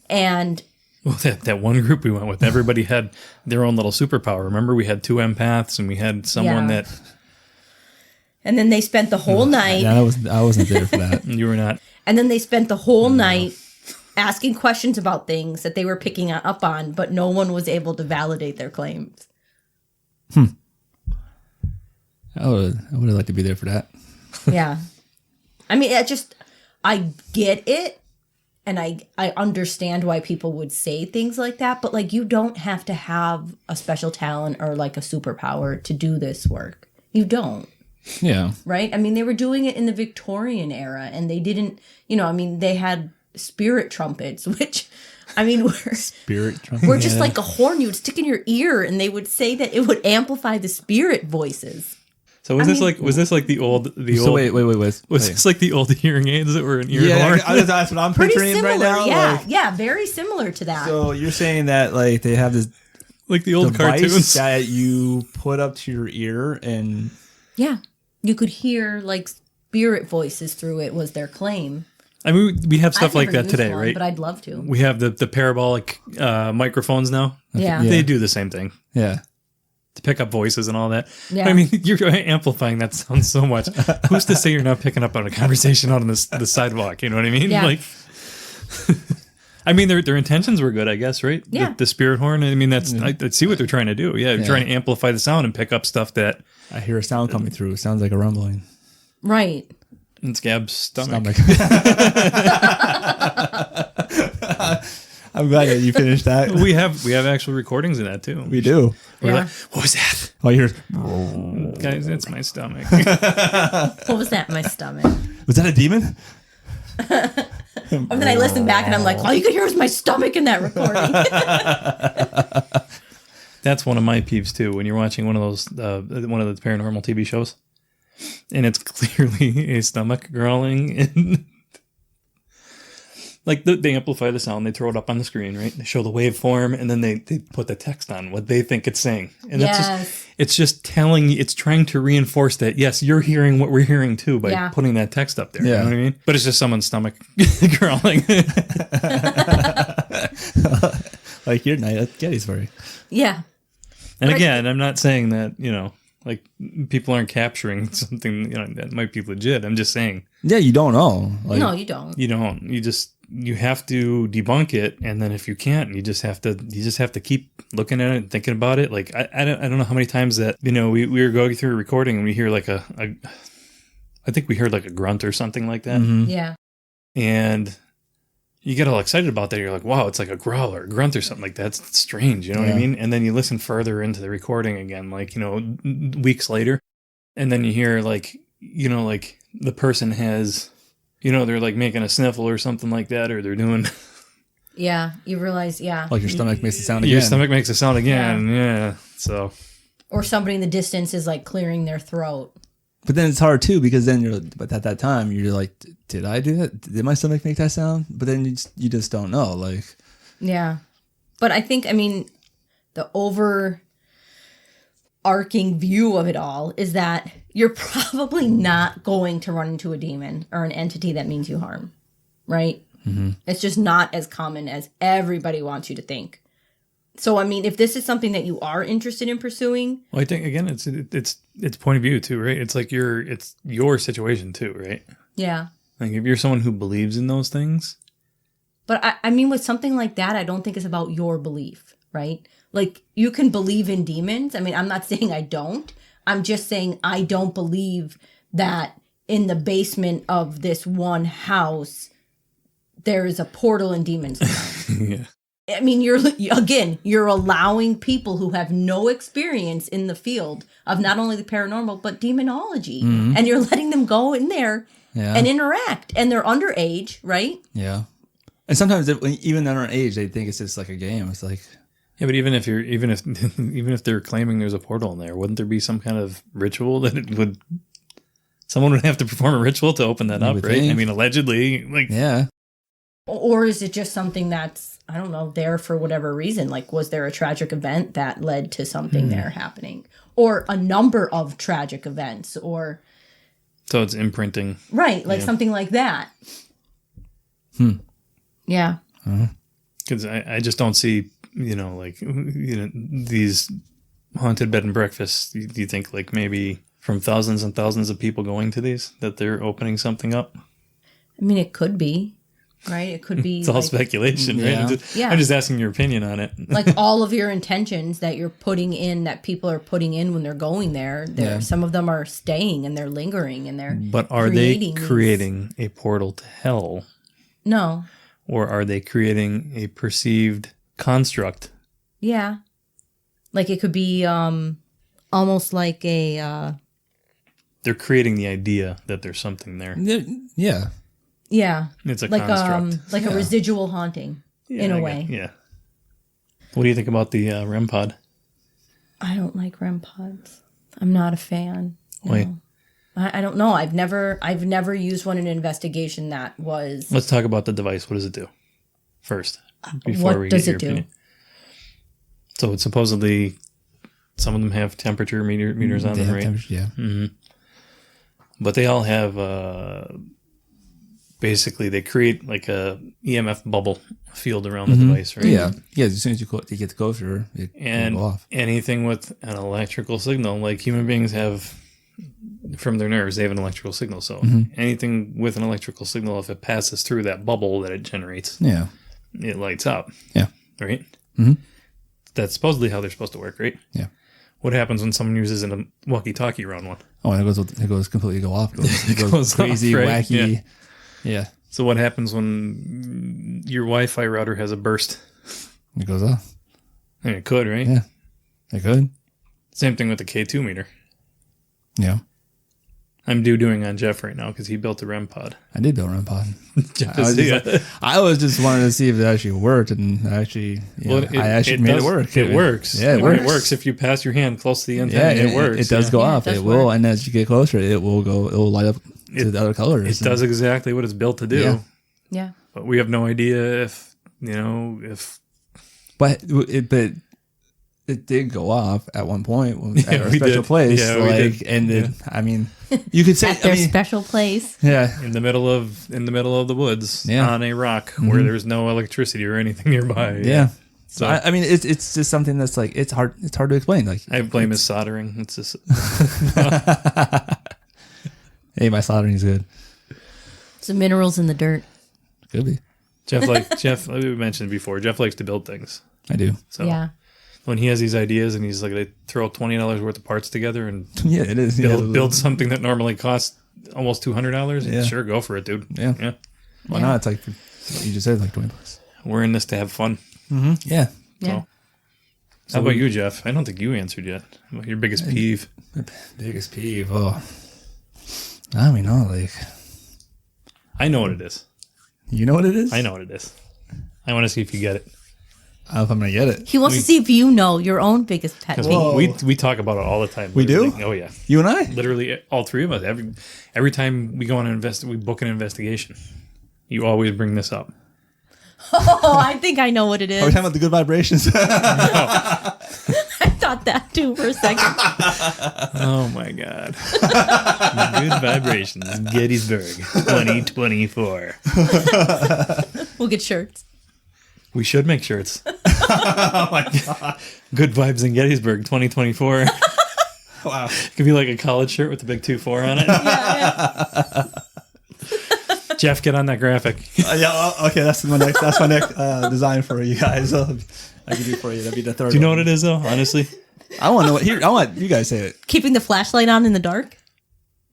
[SPEAKER 1] And
[SPEAKER 2] well, that one group we went with, everybody had their own little superpower. Remember, we had 2 empaths, and we had someone that...
[SPEAKER 1] And then they spent the whole night...
[SPEAKER 3] Yeah, I wasn't there for that.
[SPEAKER 2] You were not.
[SPEAKER 1] And then they spent the whole night asking questions about things that they were picking up on, but no one was able to validate their claims.
[SPEAKER 3] I would have liked to be there for that.
[SPEAKER 1] Yeah. I mean, I get it, and I understand why people would say things like that, but, like, you don't have to have a special talent or, like, a superpower to do this work. You don't.
[SPEAKER 3] Yeah.
[SPEAKER 1] Right? I mean, they were doing it in the Victorian era, and they didn't, you know, I mean, they had spirit trumpets, which, I mean, were just like a horn you would stick in your ear, and they would say that it would amplify the spirit voices.
[SPEAKER 2] So was this like the old?
[SPEAKER 3] So wait.
[SPEAKER 2] Was this like the old hearing aids that were an ear horn?
[SPEAKER 3] Yeah, that's what I'm picturing right now.
[SPEAKER 1] Yeah, yeah, very similar to that.
[SPEAKER 3] So you're saying that like they have this
[SPEAKER 2] like the old
[SPEAKER 3] device
[SPEAKER 2] cartoons
[SPEAKER 3] that you put up to your ear and
[SPEAKER 1] yeah, you could hear like spirit voices through it was their claim.
[SPEAKER 2] I mean, we have stuff
[SPEAKER 1] I've
[SPEAKER 2] like
[SPEAKER 1] never
[SPEAKER 2] that
[SPEAKER 1] used
[SPEAKER 2] today,
[SPEAKER 1] one,
[SPEAKER 2] right?
[SPEAKER 1] But I'd love to.
[SPEAKER 2] We have the parabolic microphones now.
[SPEAKER 1] Yeah.
[SPEAKER 2] They do the same thing.
[SPEAKER 3] yeah.
[SPEAKER 2] To pick up voices and all that.
[SPEAKER 1] Yeah.
[SPEAKER 2] I mean, you're amplifying that sound so much. Who's to say you're not picking up on a conversation out on the sidewalk? You know what I mean?
[SPEAKER 1] Yeah.
[SPEAKER 2] Like, I mean, their intentions were good, I guess, right?
[SPEAKER 1] Yeah.
[SPEAKER 2] The spirit horn. I mean, I see what they're trying to do. Yeah, they're
[SPEAKER 3] Yeah.
[SPEAKER 2] trying to amplify the sound and pick up stuff that
[SPEAKER 3] I hear a sound coming through. It sounds like a rumbling.
[SPEAKER 1] Right.
[SPEAKER 2] it's Gab's stomach.
[SPEAKER 3] I'm glad that you finished that.
[SPEAKER 2] We have actual recordings of that too.
[SPEAKER 3] We do.
[SPEAKER 2] We're
[SPEAKER 1] Yeah.
[SPEAKER 2] like, what was that?
[SPEAKER 3] Oh, you're.
[SPEAKER 2] Guys, that's my stomach.
[SPEAKER 1] What was that in my stomach?
[SPEAKER 3] Was that a demon?
[SPEAKER 1] And then I listen back and I'm like, all you could hear was my stomach in that recording.
[SPEAKER 2] That's one of my peeves too. When you're watching one of those, one of the paranormal TV shows, and it's clearly a stomach growling, and like they amplify the sound, they throw it up on the screen, right? They show the waveform, and then they put the text on what they think it's saying, and it's just telling you, it's trying to reinforce that yes, you're hearing what we're hearing too by putting that text up there.
[SPEAKER 3] Yeah.
[SPEAKER 2] You know what I mean? But it's just someone's stomach growling.
[SPEAKER 3] Like your night at Gettysburg.
[SPEAKER 1] Yeah.
[SPEAKER 2] And
[SPEAKER 1] But
[SPEAKER 2] again, I'm not saying that, like people aren't capturing something, that might be legit. I'm just saying
[SPEAKER 3] Yeah, you don't know. Like,
[SPEAKER 1] no, you don't.
[SPEAKER 2] you don't. You have to debunk it, and then if you can't, you just have to keep looking at it and thinking about it. Like I don't know how many times that we were going through a recording and we hear like I think we heard like a grunt or something like that.
[SPEAKER 3] Mhm.
[SPEAKER 1] Yeah.
[SPEAKER 2] And you get all excited about that. You're like, wow, it's like a growl or a grunt or something like that. It's strange. You know what I
[SPEAKER 3] Yeah.
[SPEAKER 2] mean? And then you listen further into the recording again, like, weeks later. And then you hear like, like the person has, they're like making a sniffle or something like that, or they're doing.
[SPEAKER 1] Yeah. You realize, yeah.
[SPEAKER 3] Like your stomach makes a sound again.
[SPEAKER 2] Your stomach makes a sound again. Yeah. So.
[SPEAKER 1] Or somebody in the distance is like clearing their throat.
[SPEAKER 3] But then it's hard too because then but at that time you're like, did I do that? Did my stomach make that sound? But then you just don't know. Like,
[SPEAKER 1] Yeah. But I think, the overarching view of it all is that you're probably not going to run into a demon or an entity that means you harm, right? Mm-hmm. It's just not as common as everybody wants you to think. So, if this is something that you are interested in pursuing.
[SPEAKER 2] Well, I think, again, it's point of view too, right? It's like it's your situation too, right?
[SPEAKER 1] Yeah.
[SPEAKER 2] Like if you're someone who believes in those things.
[SPEAKER 1] But with something like that, I don't think it's about your belief, right? Like you can believe in demons. I'm not saying I don't. I'm just saying I don't believe that in the basement of this one house, there is a portal and demons.
[SPEAKER 2] Yeah.
[SPEAKER 1] You're allowing people who have no experience in the field of not only the paranormal, but demonology. Mm-hmm. And you're letting them go in there and interact. And they're underage, right?
[SPEAKER 3] Yeah. And sometimes even underage, they think it's just like a game. It's like...
[SPEAKER 2] Yeah, but even if they're claiming there's a portal in there, wouldn't there be some kind of ritual that someone would have to perform a ritual to open that up, right?
[SPEAKER 3] Think.
[SPEAKER 2] Allegedly, like...
[SPEAKER 3] Yeah.
[SPEAKER 1] Or is it just something that's, I don't know, there for whatever reason? Like, was there a tragic event that led to something there happening? Or a number of tragic events? Or...
[SPEAKER 2] So it's imprinting.
[SPEAKER 1] Right, like something like that. Yeah.
[SPEAKER 2] Because I just don't see, these haunted bed and breakfasts. Do you think like maybe from thousands and thousands of people going to these, that they're opening something up?
[SPEAKER 1] It could be. Right? It could be.
[SPEAKER 2] It's all speculation, right?
[SPEAKER 1] Yeah.
[SPEAKER 2] I'm just asking your opinion on it.
[SPEAKER 1] Like all of your intentions that you're putting in, that people are putting in when they're going there. Some of them are staying and they're lingering and they're.
[SPEAKER 2] But are they creating a portal to hell?
[SPEAKER 1] No.
[SPEAKER 2] Or are they creating a perceived construct?
[SPEAKER 1] Yeah. Like it could be almost like a.
[SPEAKER 2] They're creating the idea that there's something there.
[SPEAKER 3] Yeah.
[SPEAKER 1] Yeah.
[SPEAKER 2] It's a construct.
[SPEAKER 1] Like a residual haunting, in a way.
[SPEAKER 2] Yeah. What do you think about the REM pod?
[SPEAKER 1] I don't like REM pods. I'm not a fan.
[SPEAKER 2] Why?
[SPEAKER 1] No. I don't know. I've never used one in an investigation that was.
[SPEAKER 2] Let's talk about the device. What does it do first?
[SPEAKER 1] What does it do?
[SPEAKER 2] Opinion. So it's supposedly, some of them have temperature meters on them, right?
[SPEAKER 3] Yeah.
[SPEAKER 2] Mm-hmm. But they all have, basically, they create like a EMF bubble field around the device, right?
[SPEAKER 3] Yeah. Yeah. As soon as you get the closer, it will go off.
[SPEAKER 2] Anything with an electrical signal, like human beings have from their nerves, they have an electrical signal. So anything with an electrical signal, if it passes through that bubble that it generates, it lights up.
[SPEAKER 3] Yeah.
[SPEAKER 2] Right?
[SPEAKER 3] Mm-hmm.
[SPEAKER 2] That's supposedly how they're supposed to work, right?
[SPEAKER 3] Yeah.
[SPEAKER 2] What happens when someone uses a walkie-talkie around one?
[SPEAKER 3] Oh, and it goes completely go off. It goes crazy,
[SPEAKER 2] off, right?
[SPEAKER 3] wacky. Yeah.
[SPEAKER 2] So what happens when your Wi-Fi router has a burst?
[SPEAKER 3] It goes off.
[SPEAKER 2] I mean, it could, right?
[SPEAKER 3] Yeah. It could.
[SPEAKER 2] Same thing with the K2 meter.
[SPEAKER 3] Yeah.
[SPEAKER 2] I'm doing on Jeff right now because he built a REM pod.
[SPEAKER 3] I did build a REM pod.
[SPEAKER 2] I
[SPEAKER 3] was just wanting to see if it actually worked, and actually, I actually made it work.
[SPEAKER 2] It works.
[SPEAKER 3] Yeah, it works.
[SPEAKER 2] If you pass your hand close to the antenna, it works.
[SPEAKER 3] It does go off.
[SPEAKER 1] It
[SPEAKER 3] will,
[SPEAKER 1] work.
[SPEAKER 3] and as you get closer, it will go. It will light up to the other colors.
[SPEAKER 2] It does exactly what it's built to do.
[SPEAKER 1] Yeah.
[SPEAKER 2] But we have no idea if
[SPEAKER 3] But it did go off at one point when, at our
[SPEAKER 2] we
[SPEAKER 3] special
[SPEAKER 2] did.
[SPEAKER 3] place.
[SPEAKER 2] Yeah, we
[SPEAKER 3] like,
[SPEAKER 2] did.
[SPEAKER 3] and then, I mean, you could say,
[SPEAKER 1] At their
[SPEAKER 3] I mean,
[SPEAKER 1] special place.
[SPEAKER 3] yeah.
[SPEAKER 2] in the middle of the woods
[SPEAKER 3] Yeah.
[SPEAKER 2] on a rock where there's no electricity or anything nearby.
[SPEAKER 3] Yeah.
[SPEAKER 2] So
[SPEAKER 3] I mean, it's just something that's like, it's hard to explain. Like,
[SPEAKER 2] I blame his soldering. It's just
[SPEAKER 3] hey, my soldering is good.
[SPEAKER 1] It's the minerals in the dirt.
[SPEAKER 3] Could be.
[SPEAKER 2] Jeff. We mentioned before. Jeff likes to build things.
[SPEAKER 3] I do.
[SPEAKER 2] So
[SPEAKER 1] Yeah.
[SPEAKER 2] when he has these ideas and he's like, they throw $20 worth of parts together and
[SPEAKER 3] Yeah, it is.
[SPEAKER 2] build something that normally costs almost $200.
[SPEAKER 3] Yeah.
[SPEAKER 2] Sure, go for it, dude.
[SPEAKER 3] Yeah. Why not? It's like what you just said, like $20.
[SPEAKER 2] We're in this to have fun.
[SPEAKER 3] Yeah.
[SPEAKER 1] Yeah.
[SPEAKER 2] How about you, Jeff? I don't think you answered yet. What your biggest peeve?
[SPEAKER 3] Biggest peeve. Oh, I mean, no, like,
[SPEAKER 2] I know what it is.
[SPEAKER 3] you know what it is?
[SPEAKER 2] I know what it is. I want to see if you get it.
[SPEAKER 3] I don't know if I'm gonna get it.
[SPEAKER 1] He wants to see if you know your own biggest pet
[SPEAKER 2] Because
[SPEAKER 1] peeve.
[SPEAKER 2] we talk about it all the time.
[SPEAKER 3] We do?
[SPEAKER 2] Literally. Oh yeah,
[SPEAKER 3] You and I?
[SPEAKER 2] literally all three of us. Every time we go on we book an investigation. You always bring this up.
[SPEAKER 1] Oh, I think I know what it
[SPEAKER 3] Are we
[SPEAKER 1] is.
[SPEAKER 3] talking about the good vibrations?
[SPEAKER 1] I thought that too for a second.
[SPEAKER 2] Oh my god! Good vibrations, Gettysburg, 2024.
[SPEAKER 1] We'll get shirts.
[SPEAKER 2] We should make shirts. Oh my god! Good vibes in Gettysburg, 2024.
[SPEAKER 3] Wow.
[SPEAKER 2] Could be like a college shirt with the big 2-4 on it. Jeff, get on that graphic.
[SPEAKER 3] Okay, that's my next design for you guys. I can do for you. That'd be the third.
[SPEAKER 2] Do you know what it is though? Honestly,
[SPEAKER 3] I want to know what here. I want you guys say it.
[SPEAKER 1] Keeping the flashlight on in the dark?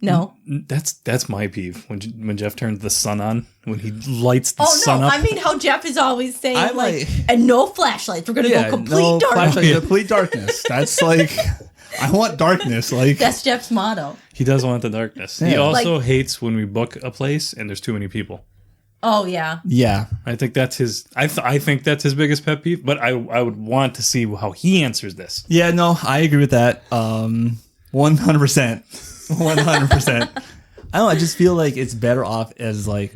[SPEAKER 1] No.
[SPEAKER 2] that's my peeve when Jeff turns the sun on, when he lights the
[SPEAKER 1] Oh,
[SPEAKER 2] sun
[SPEAKER 1] no.
[SPEAKER 2] up.
[SPEAKER 1] I mean how Jeff is always saying,
[SPEAKER 3] I'm
[SPEAKER 1] like,
[SPEAKER 3] like-
[SPEAKER 1] and no flashlights. We're going to go complete dark.
[SPEAKER 3] flashlight, complete darkness. That's like, I want darkness. Like,
[SPEAKER 1] That's Jeff's motto.
[SPEAKER 2] He does want the darkness. He
[SPEAKER 3] Yeah.
[SPEAKER 2] also
[SPEAKER 1] Like-
[SPEAKER 2] hates when we book a place and there's too many people.
[SPEAKER 1] Oh, yeah.
[SPEAKER 3] yeah,
[SPEAKER 2] I think that's his. I think that's his biggest pet peeve. But I would want to see how he answers this.
[SPEAKER 3] yeah. No, I agree with that. 100%, 100%. I don't know. I just feel like it's better off as like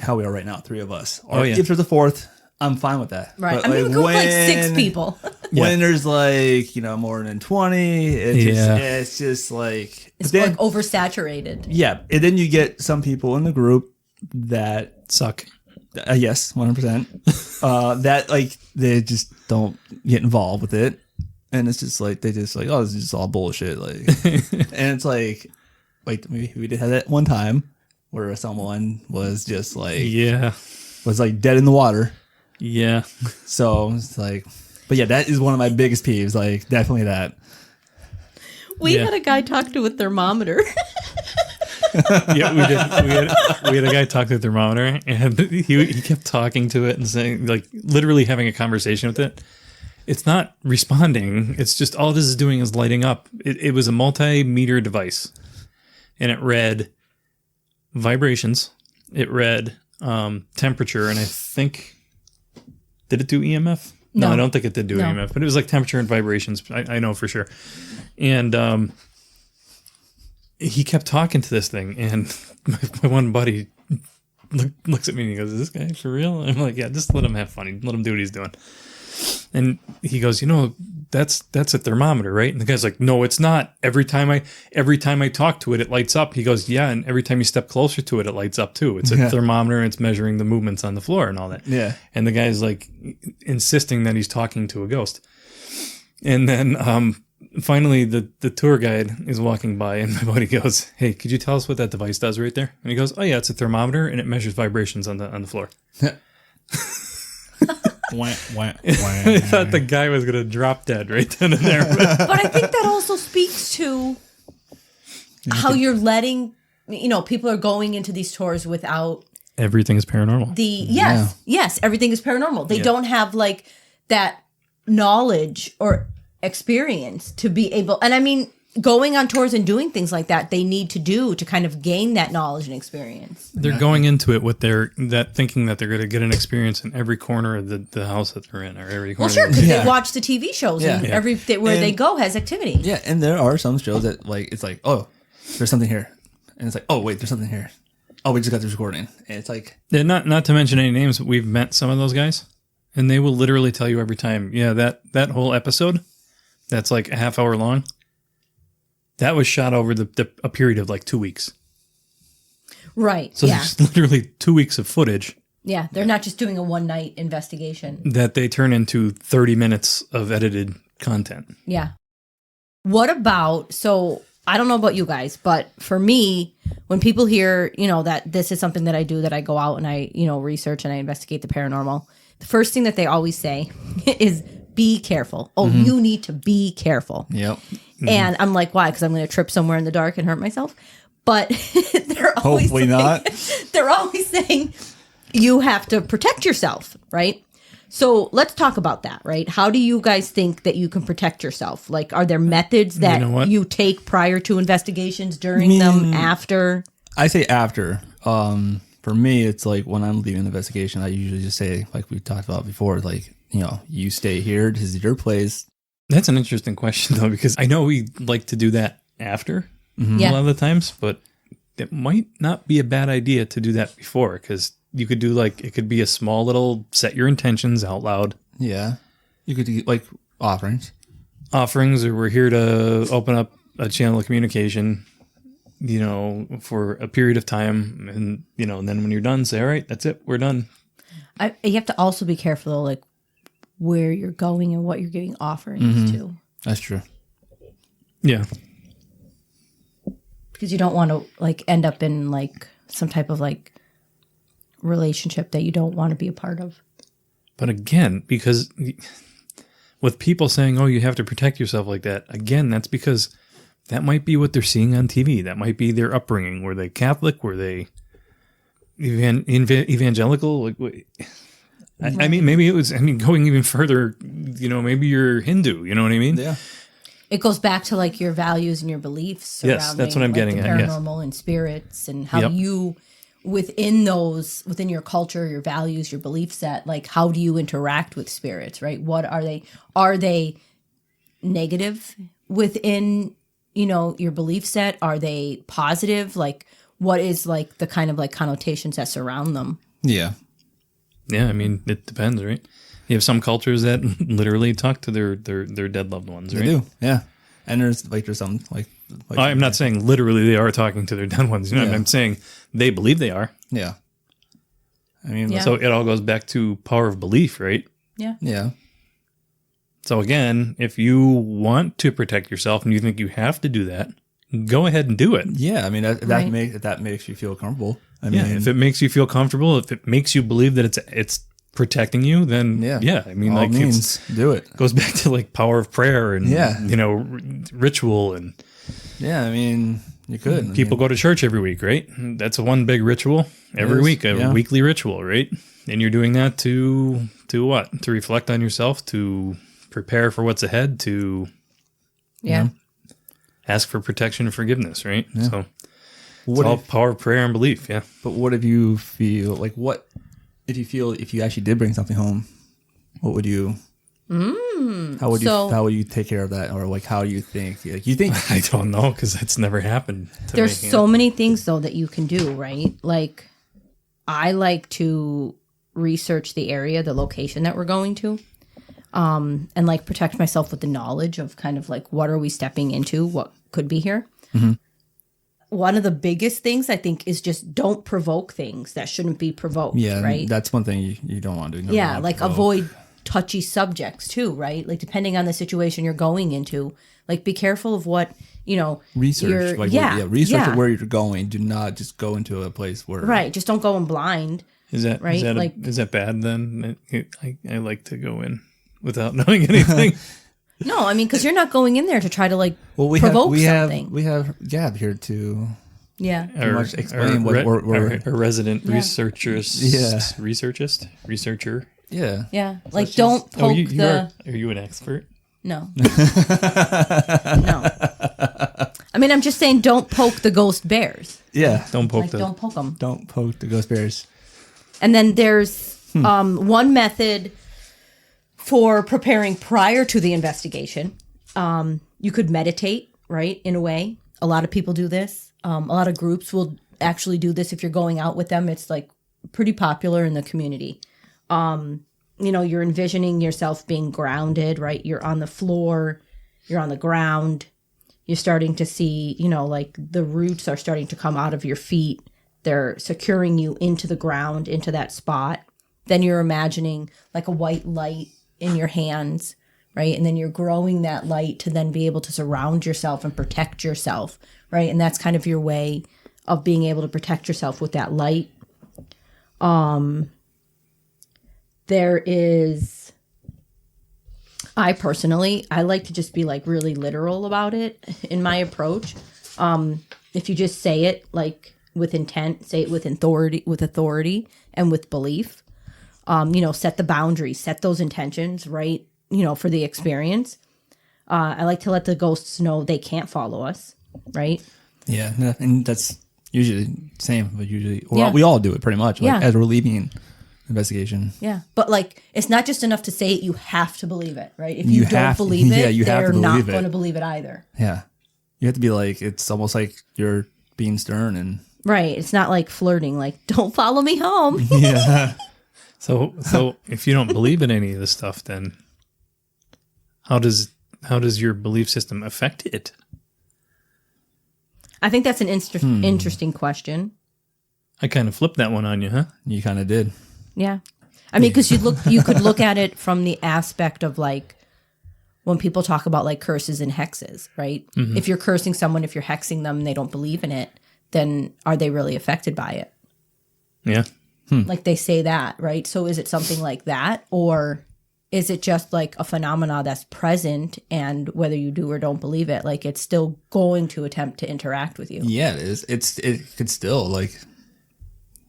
[SPEAKER 3] how we are right now, three of us. Or
[SPEAKER 2] Oh, yeah.
[SPEAKER 3] if there's a fourth, I'm fine with that.
[SPEAKER 1] Right.
[SPEAKER 3] But
[SPEAKER 1] I mean, we go with like 6 people.
[SPEAKER 3] When there's like, more than 20, it's just like,
[SPEAKER 1] It's
[SPEAKER 3] then,
[SPEAKER 1] like oversaturated.
[SPEAKER 3] yeah. And then you get some people in the group that,
[SPEAKER 2] Suck.
[SPEAKER 3] yes, 100%, that like, they just don't get involved with it. And it's just like, they just like, oh, this is just all bullshit. Like, and it's like, wait, we did have that one time where someone was just like,
[SPEAKER 2] Yeah.
[SPEAKER 3] was like dead in the water.
[SPEAKER 2] Yeah.
[SPEAKER 3] So it's like, but yeah, that is one of my biggest peeves. Like, definitely that.
[SPEAKER 1] We
[SPEAKER 2] Yeah.
[SPEAKER 1] had a guy talk to a thermometer.
[SPEAKER 2] Yeah, we did. We had a guy talk to the thermometer, and he kept talking to it and saying, like, literally having a conversation with it. It's not responding. It's just all this is doing is lighting up. It was a multimeter device, and it read vibrations. It read temperature, and I think, did it do EMF? No,
[SPEAKER 1] No.
[SPEAKER 2] I don't think it did do
[SPEAKER 1] No.
[SPEAKER 2] EMF, but it was like temperature and vibrations. I know for sure. And he kept talking to this thing, and my one buddy looks at me and he goes, "Is this guy for real?" And I'm like, "Yeah, just let him have fun. Let him do what he's doing." And he goes, that's a thermometer, right? And the guy's like, "No, it's not. Every time I talk to it, it lights up." He goes, "Yeah, and every time you step closer to it, it lights up too. It's a thermometer, and it's measuring the movements on the floor and all that."
[SPEAKER 3] Yeah.
[SPEAKER 2] And the guy's like insisting that he's talking to a ghost. And then finally the tour guide is walking by, and my buddy goes, "Hey, could you tell us what that device does right there?" And he goes, "Oh yeah, it's a thermometer, and it measures vibrations on the floor." I thought the guy was gonna drop dead right then and there.
[SPEAKER 1] But I think that also speaks to how you're letting, people are going into these tours without
[SPEAKER 2] Everything is paranormal.
[SPEAKER 1] yes, everything is paranormal. They don't have like that knowledge or experience to be able, and I mean, going on tours and doing things like that, they need to do to kind of gain that knowledge and experience.
[SPEAKER 2] They're going into it with thinking that they're going to get an experience in every corner of the house that they're in, or every corner.
[SPEAKER 1] Well, sure, because they watch the TV shows, and
[SPEAKER 3] Yeah.
[SPEAKER 1] where they go has activity.
[SPEAKER 3] Yeah, and there are some shows that like it's like, oh, there's something here, and it's like, oh wait, there's something here. Oh, we just got this recording, and it's like,
[SPEAKER 2] Yeah, not to mention any names, but we've met some of those guys, and they will literally tell you every time, yeah, that whole episode, that's like a half hour long. That was shot over a period of like 2 weeks.
[SPEAKER 1] Right.
[SPEAKER 2] So there's literally 2 weeks of footage.
[SPEAKER 1] Yeah. They're not just doing a one night investigation.
[SPEAKER 2] That they turn into 30 minutes of edited content.
[SPEAKER 1] Yeah. What about, so I don't know about you guys, but for me, when people hear, that this is something that I do, that I go out and I, research and I investigate the paranormal, the first thing that they always say is be careful. Oh, you need to be careful.
[SPEAKER 3] Yep.
[SPEAKER 1] And I'm like, why? Because I'm going to trip somewhere in the dark and hurt myself. But they're always
[SPEAKER 3] Hopefully not.
[SPEAKER 1] They're always saying you have to protect yourself, right? So let's talk about that, right? How do you guys think that you can protect yourself? Like, are there methods that you take prior to investigations, during them, after?
[SPEAKER 3] I say after. For me, it's like when I'm leaving an investigation, I usually just say, like we talked about before, like, you stay here. This is your place.
[SPEAKER 2] That's an interesting question, though, because I know we like to do that after a lot of the times, but it might not be a bad idea to do that before, because you could do it could be a small little set your intentions out loud.
[SPEAKER 3] Yeah. You could do like offerings,
[SPEAKER 2] or we're here to open up a channel of communication, for a period of time. And, and then when you're done, say, all right, that's it. We're done.
[SPEAKER 1] You have to also be careful, though, like where you're going and what you're giving offerings to.
[SPEAKER 3] That's true.
[SPEAKER 2] Yeah.
[SPEAKER 1] Because you don't want to end up in some type of relationship that you don't want to be a part of.
[SPEAKER 2] But again, because with people saying, oh, you have to protect yourself like that, again, that's because that might be what they're seeing on TV. That might be their upbringing. Were they Catholic? Were they evangelical? I mean, maybe it was, going even further, maybe you're Hindu, you know what I mean?
[SPEAKER 3] Yeah.
[SPEAKER 1] It goes back to your values and your beliefs surrounding
[SPEAKER 2] yes, that's what I'm getting
[SPEAKER 1] the
[SPEAKER 2] at.
[SPEAKER 1] paranormal and spirits, and how you within your culture, your values, your belief set, how do you interact with spirits, right? What are they? Are they negative within, your belief set? Are they positive? What is the kind of connotations that surround them?
[SPEAKER 3] Yeah.
[SPEAKER 2] Yeah, it depends, right? You have some cultures that literally talk to their dead loved ones, right?
[SPEAKER 3] They do, yeah. And there's some
[SPEAKER 2] I'm not saying literally they are talking to their dead ones. I'm saying they believe they are.
[SPEAKER 3] Yeah.
[SPEAKER 2] So it all goes back to power of belief, right?
[SPEAKER 1] Yeah.
[SPEAKER 3] Yeah.
[SPEAKER 2] So again, if you want to protect yourself and you think you have to do that, go ahead and do it.
[SPEAKER 3] Yeah, that makes you feel comfortable.
[SPEAKER 2] If it makes you feel comfortable, if it makes you believe that it's protecting you, then
[SPEAKER 3] all means do it.
[SPEAKER 2] Goes back to power of prayer and ritual and
[SPEAKER 3] you could.
[SPEAKER 2] People go to church every week, right? That's one big ritual every week, a weekly ritual, right? And you're doing that to what? To reflect on yourself, to prepare for what's ahead, to ask for protection and forgiveness, right? Yeah. So it's all power of prayer and belief, yeah.
[SPEAKER 3] But what if you feel if you actually did bring something home, what would you how would you take care of that, or how do you think
[SPEAKER 2] I don't know, because that's never happened to
[SPEAKER 1] There's
[SPEAKER 2] me.
[SPEAKER 1] So many things though that you can do, right? I like to research the area, the location that we're going to, and protect myself with the knowledge of kind of what are we stepping into, what could be here. One of the biggest things I think is just don't provoke things that shouldn't be provoked.
[SPEAKER 3] Yeah,
[SPEAKER 1] right.
[SPEAKER 3] That's one thing you don't want to do.
[SPEAKER 1] Yeah, avoid touchy subjects too, right? Depending on the situation you're going into, be careful of what
[SPEAKER 3] research. Research where you're going. Do not just go into a place where
[SPEAKER 1] just don't go in blind.
[SPEAKER 2] Is that right? Is that bad then? I like to go in without knowing anything.
[SPEAKER 1] No, because you're not going in there to try to provoke something.
[SPEAKER 3] We have Gab here to
[SPEAKER 1] pretty
[SPEAKER 3] much explain what we're
[SPEAKER 2] a resident researcher.
[SPEAKER 3] Yeah.
[SPEAKER 1] Yeah. Don't poke
[SPEAKER 2] are you an expert?
[SPEAKER 1] No. No. I'm just saying don't poke the ghost bears.
[SPEAKER 3] Yeah.
[SPEAKER 2] Don't poke
[SPEAKER 1] Don't poke them.
[SPEAKER 3] Don't poke the ghost bears.
[SPEAKER 1] And then there's one method for preparing prior to the investigation. You could meditate, right, in a way. A lot of people do this. A lot of groups will actually do this if you're going out with them. It's pretty popular in the community. You're envisioning yourself being grounded, right? You're on the floor You're on the ground. You're starting to see, like the roots are starting to come out of your feet. They're securing you into the ground, into that spot. Then you're imagining like a white light in your hands, right? And then you're growing that light to then be able to surround yourself and protect yourself, right? And that's kind of your way of being able to protect yourself with that light. There is, I personally like to just be like really literal about it in my approach. If you just say it like with intent, say it with authority and with belief, set the boundaries, set those intentions, right? For the experience. I like to let the ghosts know they can't follow us, right?
[SPEAKER 3] Yeah, and that's usually the same, but we all do it pretty much, like as we're leaving investigation.
[SPEAKER 1] Yeah, but like it's not just enough to say it; you have to believe it, right? If you don't believe it, they're not going to believe it either.
[SPEAKER 3] Yeah, you have to be like, it's almost like you're being stern and
[SPEAKER 1] right. It's not like flirting, like don't follow me home.
[SPEAKER 3] Yeah.
[SPEAKER 2] So if you don't believe in any of this stuff, then how does your belief system affect it?
[SPEAKER 1] I think that's an interesting question.
[SPEAKER 2] I kind of flipped that one on you, huh?
[SPEAKER 3] You kind of did.
[SPEAKER 1] Yeah. I mean, because you could look at it from the aspect of like when people talk about like curses and hexes, right? Mm-hmm. If you're cursing someone, if you're hexing them and they don't believe in it, then are they really affected by it?
[SPEAKER 2] Yeah.
[SPEAKER 1] Like they say that, right? So is it something like that? Or is it just like a phenomena that's present and whether you do or don't believe it, like it's still going to attempt to interact with you?
[SPEAKER 3] Yeah, it is. It could still like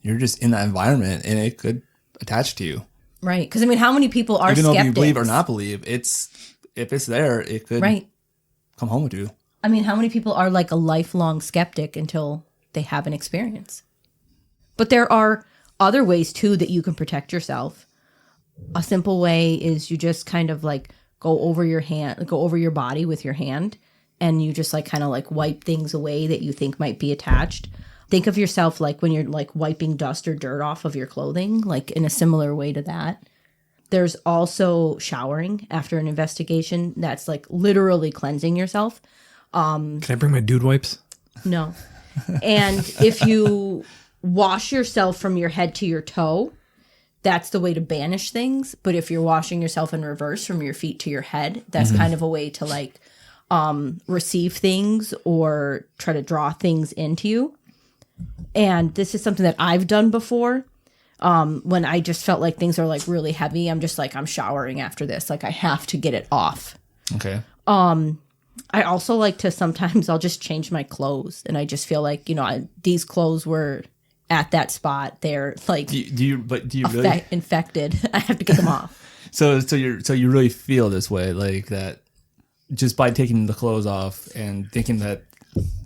[SPEAKER 3] you're just in that environment and it could attach to you.
[SPEAKER 1] Right. Because I mean, how many people are
[SPEAKER 3] even
[SPEAKER 1] skeptics?
[SPEAKER 3] Though you believe or not believe, if it's there, it could come home with you.
[SPEAKER 1] I mean, how many people are like a lifelong skeptic until they have an experience? But there are other ways too that you can protect yourself. A simple way is you just kind of like go over your body with your hand and you just like kind of like wipe things away that you think might be attached. Think of yourself like when you're like wiping dust or dirt off of your clothing, like in a similar way to that. There's also showering after an investigation. That's like literally cleansing yourself.
[SPEAKER 2] Can I bring my dude wipes?
[SPEAKER 1] No. And if you wash yourself from your head to your toe, that's the way to banish things. But if you're washing yourself in reverse from your feet to your head, that's kind of a way to like receive things or try to draw things into you. And this is something that I've done before. When I just felt like things are like really heavy, I'm just like, I'm showering after this. Like I have to get it off.
[SPEAKER 3] Okay.
[SPEAKER 1] I also like to sometimes I'll just change my clothes and I just feel like, these clothes were at that spot. They're like,
[SPEAKER 3] do you really
[SPEAKER 1] infected? I have to get them off.
[SPEAKER 3] So you really feel this way, like that just by taking the clothes off and thinking that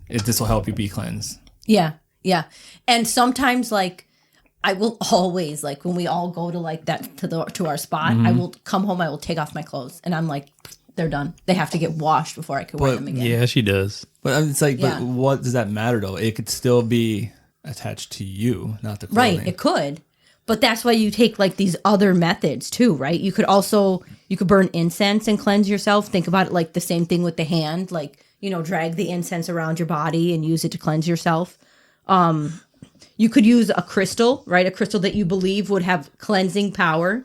[SPEAKER 3] this will help you be cleansed.
[SPEAKER 1] Yeah. Yeah. And sometimes like I will always like when we all go to like that to our spot, I will come home, I will take off my clothes and I'm like, they're done. They have to get washed before I can wear them again.
[SPEAKER 2] Yeah, she does.
[SPEAKER 3] But it's like, but what does that matter though? It could still be attached to you, not the clothing.
[SPEAKER 1] Right, it could. But that's why you take like these other methods too, right? You could burn incense and cleanse yourself. Think about it like the same thing with the hand, like, drag the incense around your body and use it to cleanse yourself. You could use a crystal, right? A crystal that you believe would have cleansing power.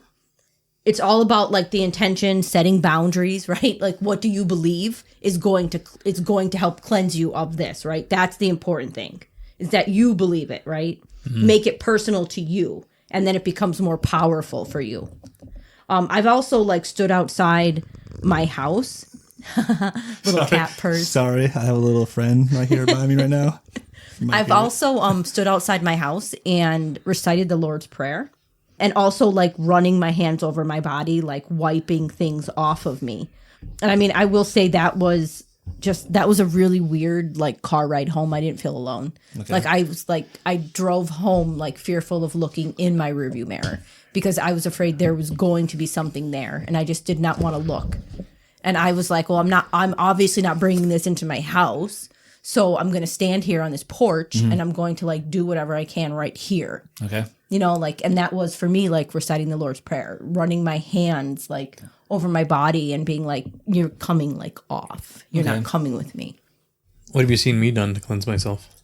[SPEAKER 1] It's all about like the intention, setting boundaries, right? Like what do you believe is going to help cleanse you of this, right? That's the important thing. Is that you believe it, right? Mm-hmm. Make it personal to you, and then it becomes more powerful for you. I've also like stood outside my house. Little cat purrs.
[SPEAKER 3] Sorry, I have a little friend right here by me right now.
[SPEAKER 1] I've also stood outside my house and recited the Lord's Prayer, and also like running my hands over my body, like wiping things off of me. And I mean, I will say that was a really weird like car ride home. I didn't feel alone. Okay. I drove home like fearful of looking in my rearview mirror because I was afraid there was going to be something there and I just did not want to look. And I was like, well, I'm obviously not bringing this into my house. So I'm going to stand here on this porch and I'm going to like do whatever I can right here.
[SPEAKER 3] Okay.
[SPEAKER 1] You know, like, and that was for me, like reciting the Lord's Prayer, running my hands like over my body and being like, you're coming like off. You're not coming with me.
[SPEAKER 2] What have you seen me done to cleanse myself?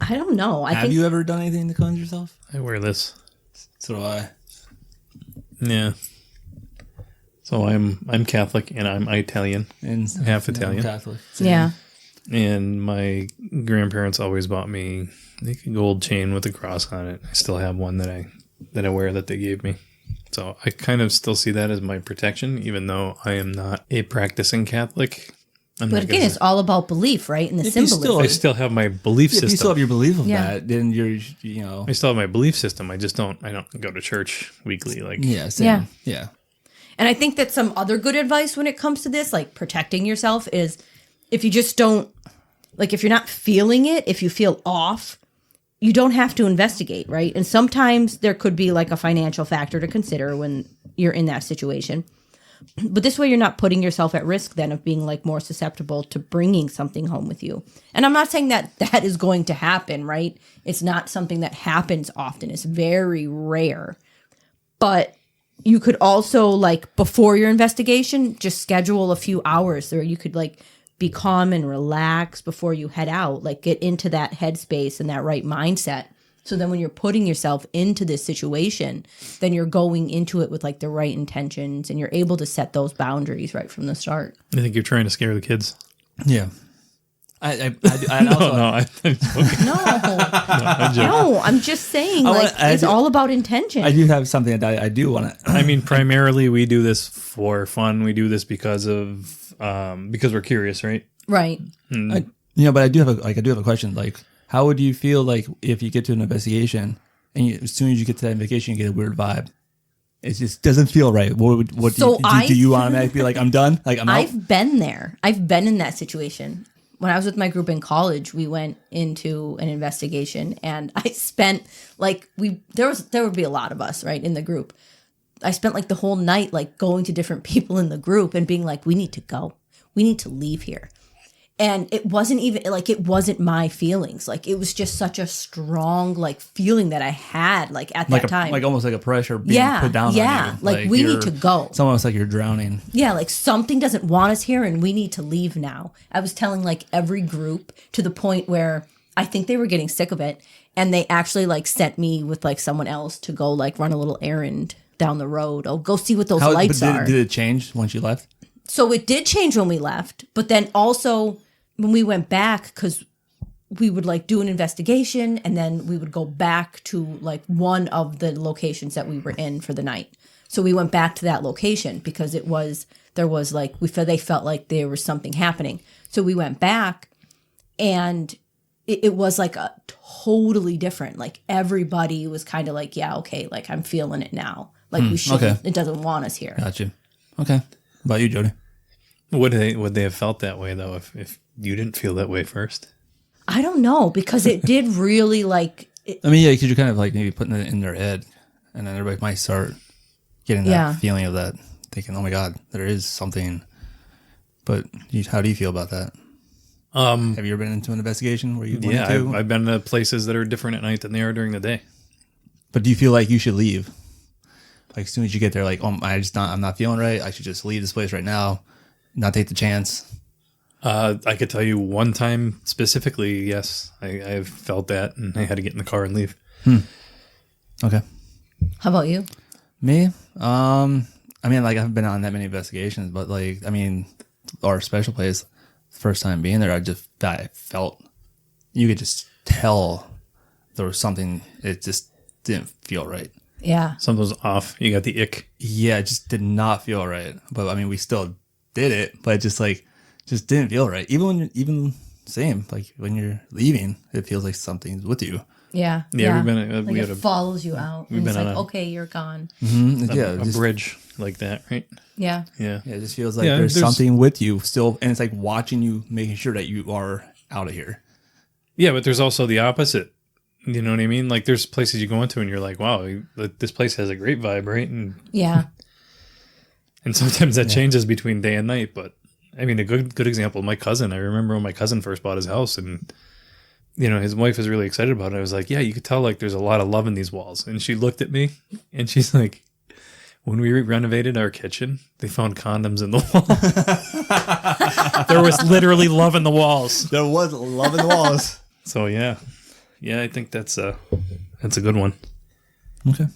[SPEAKER 1] I don't know.
[SPEAKER 3] Have you ever done anything to cleanse yourself?
[SPEAKER 2] I wear this.
[SPEAKER 3] So do I.
[SPEAKER 2] Yeah. So I'm Catholic and I'm Italian.
[SPEAKER 3] And
[SPEAKER 2] half Italian.
[SPEAKER 3] Catholic.
[SPEAKER 1] Yeah.
[SPEAKER 2] And my grandparents always bought me like a gold chain with a cross on it. I still have one that I wear that they gave me. So I kind of still see that as my protection, even though I am not a practicing Catholic.
[SPEAKER 1] But again, it's all about belief, right? And the symbolism.
[SPEAKER 2] I still have my belief system.
[SPEAKER 3] If you still have your belief of that, then
[SPEAKER 2] I still have my belief system. I don't go to church weekly. Like,
[SPEAKER 3] same. Yeah.
[SPEAKER 1] And I think that some other good advice when it comes to this, like protecting yourself, is if you just don't, like if you're not feeling it, if you feel off, you don't have to investigate, right? And sometimes there could be like a financial factor to consider when you're in that situation. But this way you're not putting yourself at risk then of being like more susceptible to bringing something home with you. And I'm not saying that that is going to happen, right? It's not something that happens often. It's very rare. But you could also like before your investigation, just schedule a few hours where you could like be calm and relax before you head out, like get into that headspace and that right mindset. So then when you're putting yourself into this situation, then you're going into it with like the right intentions and you're able to set those boundaries right from the start.
[SPEAKER 2] I think you're trying to scare the kids.
[SPEAKER 3] Yeah. I
[SPEAKER 1] I'm just saying, like, it's all about intention.
[SPEAKER 3] I do have something that I do want to.
[SPEAKER 2] I mean, primarily we do this for fun. We do this because we're curious, right?
[SPEAKER 1] Right.
[SPEAKER 3] But I do have a question. Like, how would you feel like if you get to an investigation and as soon as you get to that investigation, you get a weird vibe? It just doesn't feel right. Do you automatically be like, I'm done? Like, I'm out?
[SPEAKER 1] I've been there. I've been in that situation. When I was with my group in college, we went into an investigation and I spent like there would be a lot of us, right, in the group. I spent like the whole night like going to different people in the group and being like, we need to go. We need to leave here. And it wasn't even like, it wasn't my feelings. Like it was just such a strong like feeling that I had like at that time.
[SPEAKER 3] Like almost like a pressure being put down on you.
[SPEAKER 1] Like we need to go.
[SPEAKER 3] It's almost like you're drowning.
[SPEAKER 1] Yeah, like something doesn't want us here and we need to leave now. I was telling like every group to the point where I think they were getting sick of it. And they actually like sent me with like someone else to go like run a little errand down the road. Oh, go see what those lights are.
[SPEAKER 3] Did it change once you left?
[SPEAKER 1] So it did change when we left. But then also when we went back, because we would like do an investigation and then we would go back to like one of the locations that we were in for the night. So we went back to that location because they felt like there was something happening. So we went back and it was like a totally different, like everybody was kind of like, yeah, okay, like I'm feeling it now. Like we shouldn't, It doesn't want us here.
[SPEAKER 3] Gotcha. Okay. How about you, Jody?
[SPEAKER 2] Would they have felt that way though if you didn't feel that way first?
[SPEAKER 1] I don't know, because it did really like.
[SPEAKER 3] Because you're kind of like maybe putting it in their head, and then everybody might start getting that feeling of that, thinking, "Oh my God, there is something." But how do you feel about that? Have you ever been into an investigation where you went into?
[SPEAKER 2] I've been to places that are different at night than they are during the day.
[SPEAKER 3] But do you feel like you should leave? Like as soon as you get there, like, oh, I'm not feeling right. I should just leave this place right now, not take the chance.
[SPEAKER 2] I could tell you one time specifically, yes, I've felt that, and I had to get in the car and leave.
[SPEAKER 3] Okay.
[SPEAKER 1] How about you?
[SPEAKER 3] Me? Like I haven't been on that many investigations, but like, our special place, first time being there, I felt, you could just tell there was something, it just didn't feel right.
[SPEAKER 1] Yeah.
[SPEAKER 2] Something was off. You got the ick.
[SPEAKER 3] Yeah, it just did not feel right. But we still did it, but just didn't feel right. Even same, like when you're leaving, it feels like something's with you.
[SPEAKER 1] Yeah.
[SPEAKER 2] Yeah. We've been,
[SPEAKER 1] like it follows you out.
[SPEAKER 2] We've been
[SPEAKER 1] like,
[SPEAKER 2] on
[SPEAKER 1] okay, you're gone.
[SPEAKER 2] a bridge like that, right?
[SPEAKER 1] Yeah.
[SPEAKER 3] Yeah. Yeah. It just feels like there's something with you still, and it's like watching you, making sure that you are out of here.
[SPEAKER 2] Yeah, but there's also the opposite. You know what I mean? Like there's places you go into and you're like, wow, this place has a great vibe, right? And and sometimes that changes between day and night. But a good example, my cousin, I remember when my cousin first bought his house, and his wife is really excited about it. I was like, yeah, you could tell like there's a lot of love in these walls. And she looked at me and she's like, when we renovated our kitchen, they found condoms in the wall. There was literally love in the walls.
[SPEAKER 3] There was love in the walls.
[SPEAKER 2] So yeah, I think that's a good one.
[SPEAKER 3] Okay.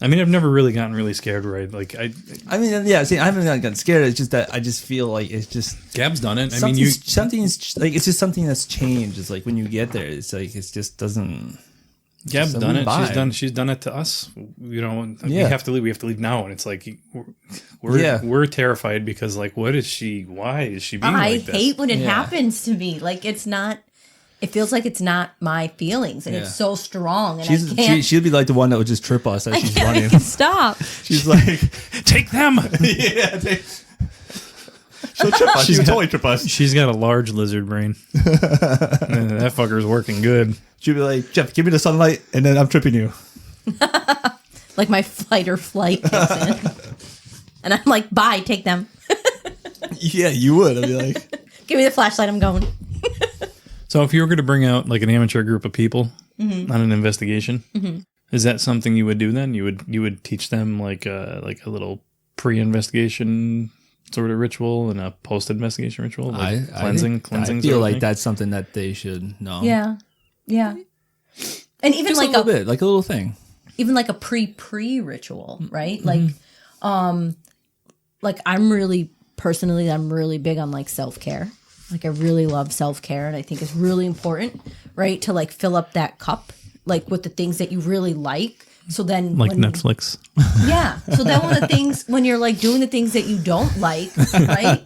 [SPEAKER 2] I mean, I've never really gotten really scared where
[SPEAKER 3] I mean, yeah. See, I haven't gotten scared. It's just that I just feel like it's just
[SPEAKER 2] Gab's done it. I mean,
[SPEAKER 3] something's like it's just something that's changed. It's like when you get there, it's like it just doesn't.
[SPEAKER 2] Gab's
[SPEAKER 3] just
[SPEAKER 2] done it.
[SPEAKER 3] vibe.
[SPEAKER 2] She's done it to us. We
[SPEAKER 3] Yeah.
[SPEAKER 2] have to leave. We have to leave now, and it's like we're terrified because like, what is she? Why is she being like this?
[SPEAKER 1] I hate when it happens to me. Like it's not. It feels like it's not my feelings, and it's so strong, and I can't.
[SPEAKER 3] She'd be like the one that would just trip us as she's running.
[SPEAKER 1] Stop.
[SPEAKER 3] She's like,
[SPEAKER 2] take them.
[SPEAKER 3] yeah. She'll trip us. She'll totally trip us.
[SPEAKER 2] She's got a large lizard brain. That fucker's working good.
[SPEAKER 3] She'd be like, Jeff, give me the sunlight, and then I'm tripping you.
[SPEAKER 1] Like my fight or flight kicks in, and I'm like, bye, take them.
[SPEAKER 3] Yeah, you would. I'd be like,
[SPEAKER 1] give me the flashlight. I'm going.
[SPEAKER 2] So if you were going to bring out like an amateur group of people on an investigation, is that something you would do then? You would teach them like a little pre-investigation sort of ritual and a post-investigation ritual, like cleansing.
[SPEAKER 3] I feel like that's something that they should know.
[SPEAKER 1] Yeah, and even
[SPEAKER 3] just
[SPEAKER 1] like
[SPEAKER 3] a little bit, like a little thing,
[SPEAKER 1] even like a pre ritual, right? Like I'm really big on like self-care. Like I really love self-care, and I think it's really important, right? To like fill up that cup, like with the things that you really like. So then
[SPEAKER 2] like Netflix.
[SPEAKER 1] Yeah. So then when you're like doing the things that you don't like, right?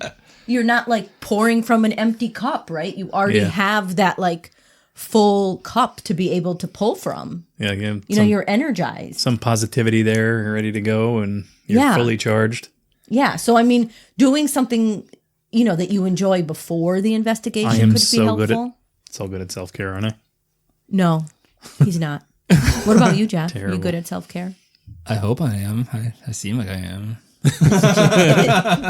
[SPEAKER 1] You're not like pouring from an empty cup, right? You already have that like full cup to be able to pull from.
[SPEAKER 2] Yeah.
[SPEAKER 1] You're energized.
[SPEAKER 2] Some positivity there, you're ready to go, and you're fully charged.
[SPEAKER 1] Yeah. So I mean, doing something that you enjoy before the investigation could be helpful.
[SPEAKER 2] So good at self-care, aren't I?
[SPEAKER 1] No, he's not. What about you, Jeff? Are you good at self-care?
[SPEAKER 3] I hope I am. I seem like I am.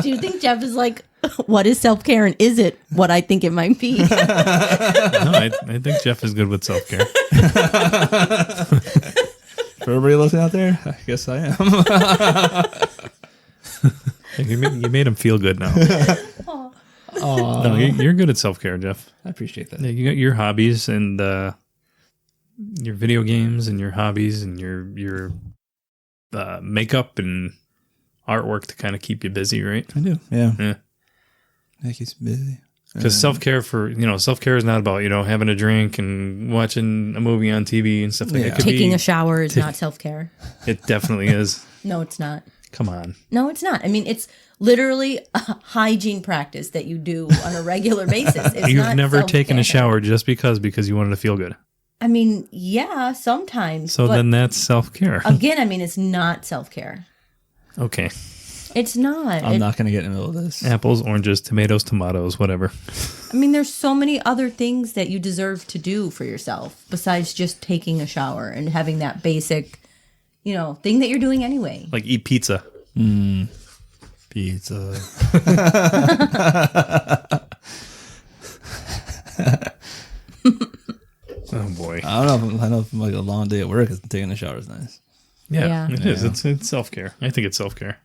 [SPEAKER 1] Do you think Jeff is like, what is self-care, and is it what I think it might be?
[SPEAKER 2] No, I think Jeff is good with self-care.
[SPEAKER 3] For everybody listening out there, I guess I am.
[SPEAKER 2] You made him feel good now. No, you're good at self-care, Jeff.
[SPEAKER 3] I appreciate that.
[SPEAKER 2] Yeah, you got your hobbies and your video games and your hobbies and your makeup and artwork to kind of keep you busy, right?
[SPEAKER 3] I do. Yeah. That keeps me busy.
[SPEAKER 2] Because self-care is not about, having a drink and watching a movie on TV and stuff like that.
[SPEAKER 1] Taking a shower is not self-care.
[SPEAKER 2] It definitely is.
[SPEAKER 1] No, it's not.
[SPEAKER 2] Come on.
[SPEAKER 1] No, it's not. I mean, it's literally a hygiene practice that you do on a regular basis.
[SPEAKER 2] You've never taken a shower just because you wanted to feel good.
[SPEAKER 1] I mean, yeah, sometimes.
[SPEAKER 2] So then that's self-care.
[SPEAKER 1] Again, I mean, it's not self-care.
[SPEAKER 2] Okay.
[SPEAKER 1] It's not.
[SPEAKER 3] I'm not going to get in the middle of this.
[SPEAKER 2] Apples, oranges, tomatoes, whatever.
[SPEAKER 1] I mean, there's so many other things that you deserve to do for yourself besides just taking a shower and having that basic, thing that you're doing anyway.
[SPEAKER 2] Like eat pizza.
[SPEAKER 3] Pizza.
[SPEAKER 2] Oh boy.
[SPEAKER 3] I don't know if like a long day at work is taking a shower is nice.
[SPEAKER 2] Yeah. It is. It's self-care. I think it's self-care.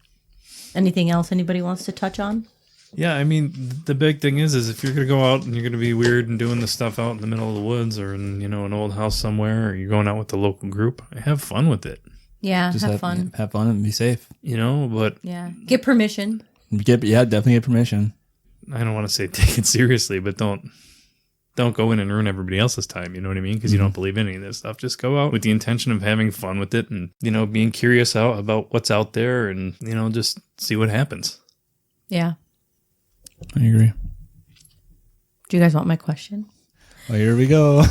[SPEAKER 1] Anything else anybody wants to touch on?
[SPEAKER 2] Yeah, I mean, the big thing is if you're going to go out and you're going to be weird and doing this stuff out in the middle of the woods or in, an old house somewhere, or you're going out with the local group, have fun with it.
[SPEAKER 1] Yeah, just have fun.
[SPEAKER 3] Have fun and be safe.
[SPEAKER 2] But...
[SPEAKER 1] Yeah. Get permission.
[SPEAKER 3] Definitely get permission.
[SPEAKER 2] I don't want to say take it seriously, but don't go in and ruin everybody else's time. You know what I mean? Because you don't believe any of this stuff. Just go out with the intention of having fun with it and, being curious about what's out there and, just see what happens.
[SPEAKER 1] Yeah.
[SPEAKER 3] I agree.
[SPEAKER 1] Do you guys want my question?
[SPEAKER 3] Well, here we go.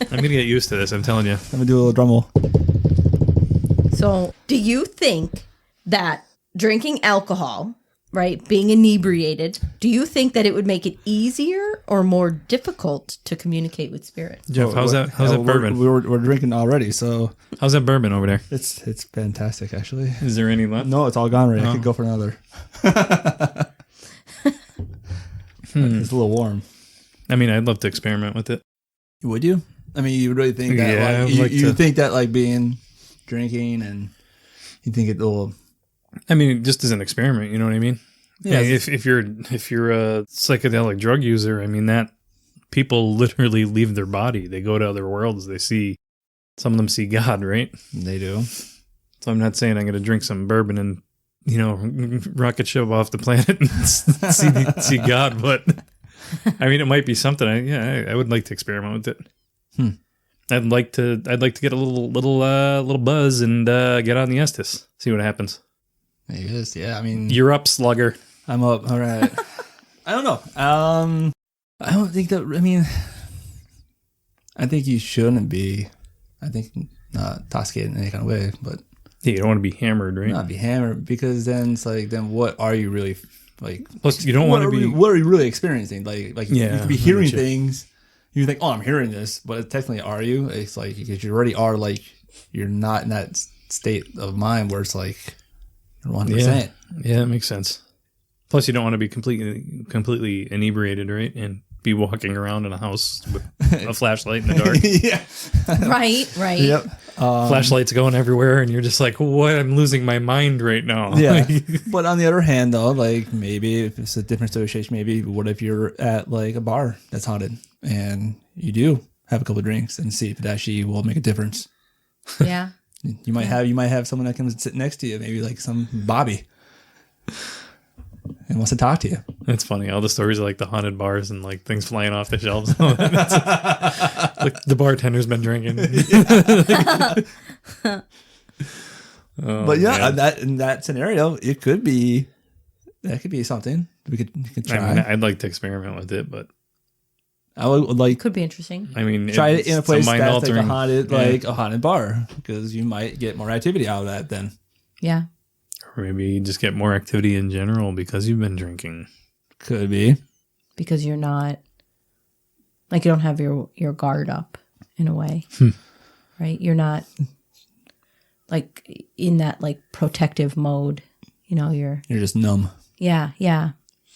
[SPEAKER 2] I'm going to get used to this. I'm telling you.
[SPEAKER 3] I'm going to do a little drum roll.
[SPEAKER 1] So, do you think that drinking alcohol, right, being inebriated, do you think that it would make it easier or more difficult to communicate with spirits?
[SPEAKER 2] Jeff, how's that bourbon?
[SPEAKER 3] We're drinking already, so
[SPEAKER 2] how's that bourbon over there?
[SPEAKER 3] It's fantastic, actually.
[SPEAKER 2] Is there any left?
[SPEAKER 3] No, it's all gone already. I could go for another. It's a little warm.
[SPEAKER 2] I mean, I'd love to experiment with it.
[SPEAKER 3] Would you? I mean, you really think that?
[SPEAKER 2] Yeah,
[SPEAKER 3] like,
[SPEAKER 2] I'd like
[SPEAKER 3] you
[SPEAKER 2] to.
[SPEAKER 3] think that like being drinking and you think it will?
[SPEAKER 2] I mean, just as an experiment, you know what I mean?
[SPEAKER 3] Yeah.
[SPEAKER 2] If you're a psychedelic drug user, I mean that people literally leave their body. They go to other worlds. They see, some of them see God, right?
[SPEAKER 3] They do.
[SPEAKER 2] So I'm not saying I'm going to drink some bourbon and, you know, rocket ship off the planet and see God, but I mean, it might be something. I would like to experiment with it. I'd like to get a little buzz and get on the Estes, see what happens.
[SPEAKER 3] Yes, yeah. I mean,
[SPEAKER 2] You're up, slugger.
[SPEAKER 3] I'm up. All right. I don't know. I don't think that. I mean, I think you shouldn't be. I think not intoxicated in any kind of way, but
[SPEAKER 2] Yeah, you don't want to be hammered, right?
[SPEAKER 3] not be hammered because then it's like, then what are you really like?
[SPEAKER 2] Plus, you don't want to be.
[SPEAKER 3] What are you really experiencing? Like
[SPEAKER 2] Yeah,
[SPEAKER 3] you could be
[SPEAKER 2] I
[SPEAKER 3] hearing
[SPEAKER 2] get you.
[SPEAKER 3] things. You think, oh, I'm hearing this, but technically, are you? It's like because you already are. Like you're not in that state of mind where it's like you're 100%.
[SPEAKER 2] Yeah, that makes sense. Plus, you don't want to be completely inebriated, right? And be walking around in a house with a flashlight in the dark.
[SPEAKER 3] Yeah.
[SPEAKER 1] Right.
[SPEAKER 3] Yep.
[SPEAKER 2] Flashlights going everywhere, and you're just like, "What? I'm losing my mind right now."
[SPEAKER 3] Yeah. But on the other hand, though, like maybe if it's a different situation, maybe what if you're at like a bar that's haunted and you do have a couple of drinks and see if it actually will make a difference.
[SPEAKER 1] Yeah.
[SPEAKER 3] You might have someone that comes and sit next to you, maybe like some Bobby, and wants to talk to you.
[SPEAKER 2] It's funny. All the stories are like the haunted bars and like things flying off the shelves. Like the bartender's been drinking.
[SPEAKER 3] But yeah,
[SPEAKER 2] man.
[SPEAKER 3] in that scenario, it could be something we could try.
[SPEAKER 2] I mean, I'd like to experiment with it, but
[SPEAKER 3] I would like
[SPEAKER 1] Could be interesting.
[SPEAKER 2] I mean,
[SPEAKER 3] try it in a place
[SPEAKER 2] mind
[SPEAKER 3] that's
[SPEAKER 2] altering.
[SPEAKER 3] like a haunted bar because you might get more activity out of that then.
[SPEAKER 1] Yeah.
[SPEAKER 2] Or maybe you just get more activity in general because you've been drinking.
[SPEAKER 3] Could be.
[SPEAKER 1] Because you're not, like, you don't have your guard up in a way. Right? You're not, like, in that, like, protective mode. You know,
[SPEAKER 3] You're just numb.
[SPEAKER 1] Yeah.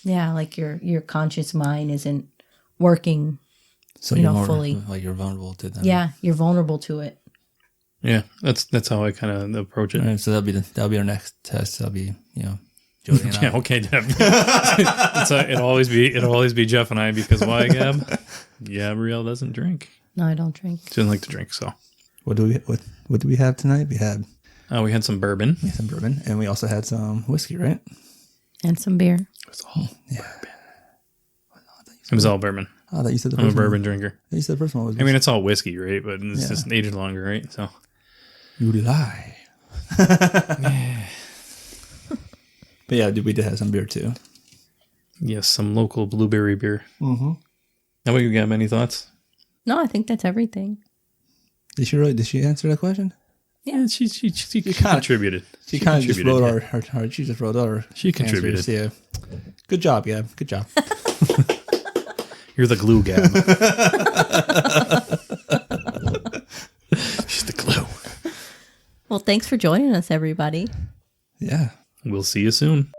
[SPEAKER 1] Like, your conscious mind isn't working.
[SPEAKER 3] So
[SPEAKER 1] You
[SPEAKER 3] you're
[SPEAKER 1] know,
[SPEAKER 3] more
[SPEAKER 1] fully.
[SPEAKER 3] like you're vulnerable to them.
[SPEAKER 1] Yeah. You're vulnerable to it.
[SPEAKER 2] Yeah, that's how I kind of approach it.
[SPEAKER 3] All right, so that'll be our next test. That'll be Jody and I.
[SPEAKER 2] Yeah, okay, Jeff. It'll always be Jeff and I because why, Gab? Gabrielle doesn't drink.
[SPEAKER 1] No, I don't drink.
[SPEAKER 2] She doesn't like to drink. So
[SPEAKER 3] What do we have tonight? We had
[SPEAKER 2] we had some bourbon.
[SPEAKER 3] some bourbon and we also had some whiskey, right?
[SPEAKER 1] And some beer.
[SPEAKER 2] It was all bourbon. It was all bourbon.
[SPEAKER 3] Oh, that you said the
[SPEAKER 2] I'm a
[SPEAKER 3] first one.
[SPEAKER 2] bourbon drinker.
[SPEAKER 3] You said the first one was.
[SPEAKER 2] I mean, it's all whiskey, right? But it's
[SPEAKER 3] Yeah.
[SPEAKER 2] just aged longer, right? So
[SPEAKER 3] You lie. But yeah, we did have some beer too.
[SPEAKER 2] yes, some local blueberry beer.
[SPEAKER 3] Mm-hmm.
[SPEAKER 2] How about you, Gab? Any thoughts?
[SPEAKER 1] No, I think that's everything.
[SPEAKER 3] Did she answer that question?
[SPEAKER 2] Yeah, she
[SPEAKER 3] kinda-
[SPEAKER 2] contributed.
[SPEAKER 3] She kind of just
[SPEAKER 2] contributed,
[SPEAKER 3] wrote
[SPEAKER 2] yeah.
[SPEAKER 3] our she just wrote our
[SPEAKER 2] She contributed.
[SPEAKER 3] answers, yeah. Good job, Gab. Good job.
[SPEAKER 2] You're the glue, Gab. She's the glue.
[SPEAKER 1] Well, thanks for joining us, everybody.
[SPEAKER 3] Yeah.
[SPEAKER 2] We'll see you soon.